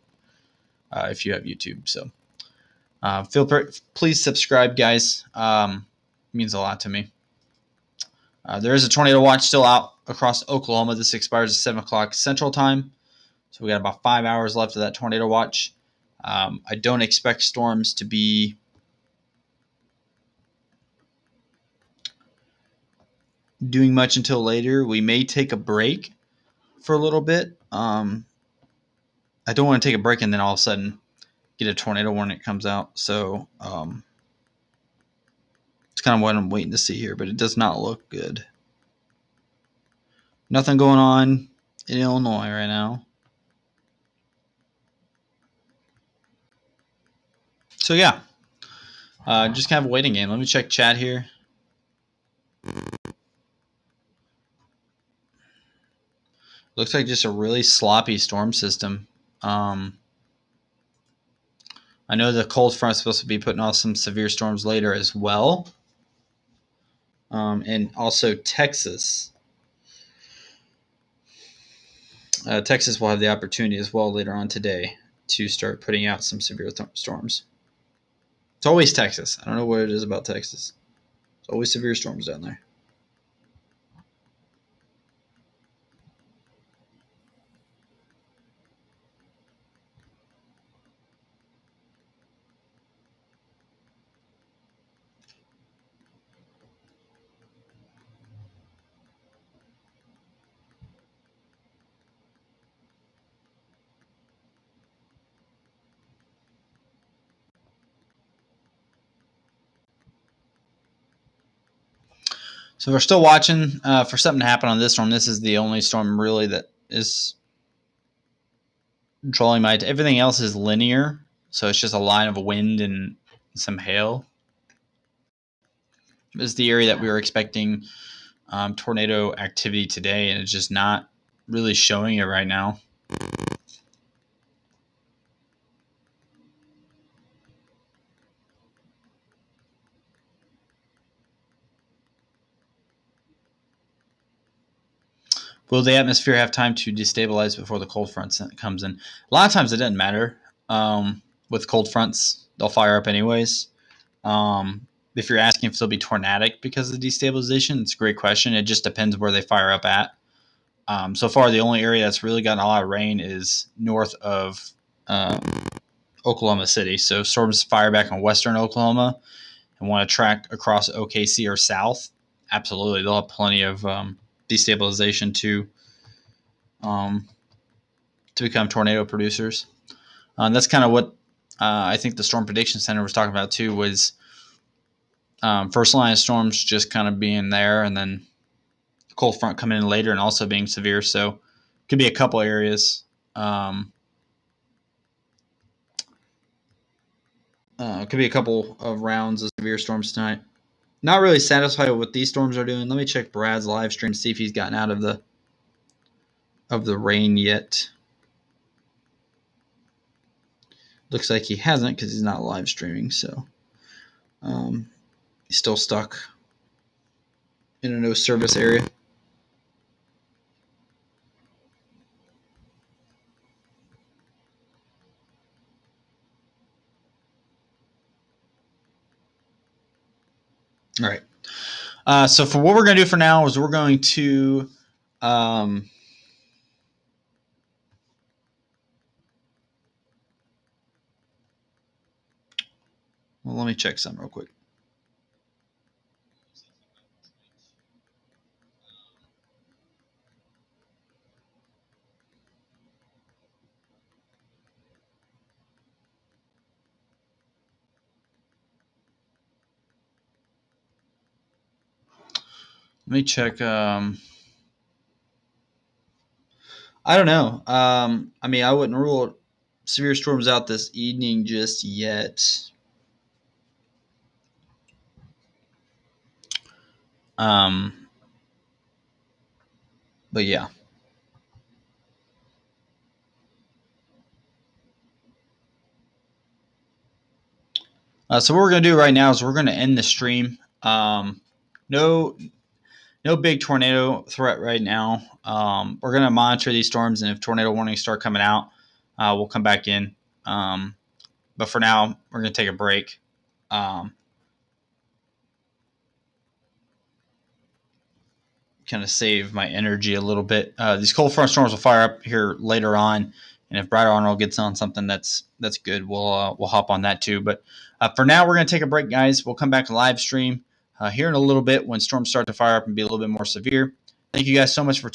If you have YouTube, so please subscribe, guys. It means a lot to me. There is a tornado watch still out across Oklahoma. This expires at 7 o'clock Central Time, so we got about 5 hours left of that tornado watch. I don't expect storms to be doing much until later. We may take a break for a little bit. I don't want to take a break and then all of a sudden get a tornado warning that comes out. So it's kind of what I'm waiting to see here, but it does not look good. Nothing going on in Illinois right now. So yeah, just kind of a waiting game. Let me check chat here. Looks like just a really sloppy storm system. I know the cold front is supposed to be putting off some severe storms later as well. And also Texas. Texas will have the opportunity as well later on today to start putting out some severe storms. It's always Texas. I don't know what it is about Texas. It's always severe storms down there. So we're still watching for something to happen on this storm. This is the only storm really that is drawing my. Everything else is linear, so it's just a line of wind and some hail. This is the area that we were expecting tornado activity today, and it's just not really showing it right now. Will the atmosphere have time to destabilize before the cold front comes in? A lot of times it doesn't matter. With cold fronts, they'll fire up anyways. If you're asking if they'll be tornadic because of destabilization, it's a great question. It just depends where they fire up at. So far, the only area that's really gotten a lot of rain is north of Oklahoma City. So storms fire back in western Oklahoma and want to track across OKC or south. Absolutely, they'll have plenty of destabilization to become tornado producers. That's kind of what I think the Storm Prediction Center was talking about too, was first line of storms just kind of being there, and then cold front coming in later and also being severe. So could be a couple areas. Could be a couple of rounds of severe storms tonight. Not really satisfied with what these storms are doing. Let me check Brad's live stream, see if he's gotten out of the rain yet. Looks like he hasn't because he's not live streaming. So he's still stuck in a no service area. All right. So for what we're going to do for now is we're going to well, let me check something real quick. Let me check. I don't know. I mean, I wouldn't rule severe storms out this evening just yet. But yeah. So what we're going to do right now is we're going to end the stream. No big tornado threat right now. We're going to monitor these storms, and if tornado warnings start coming out, we'll come back in. But for now, we're going to take a break. Kind of save my energy a little bit. These cold front storms will fire up here later on, and if Brad Arnold gets on something that's good, we'll hop on that too. But for now, we're going to take a break, guys. We'll come back to live stream here in a little bit when storms start to fire up and be a little bit more severe. Thank you guys so much for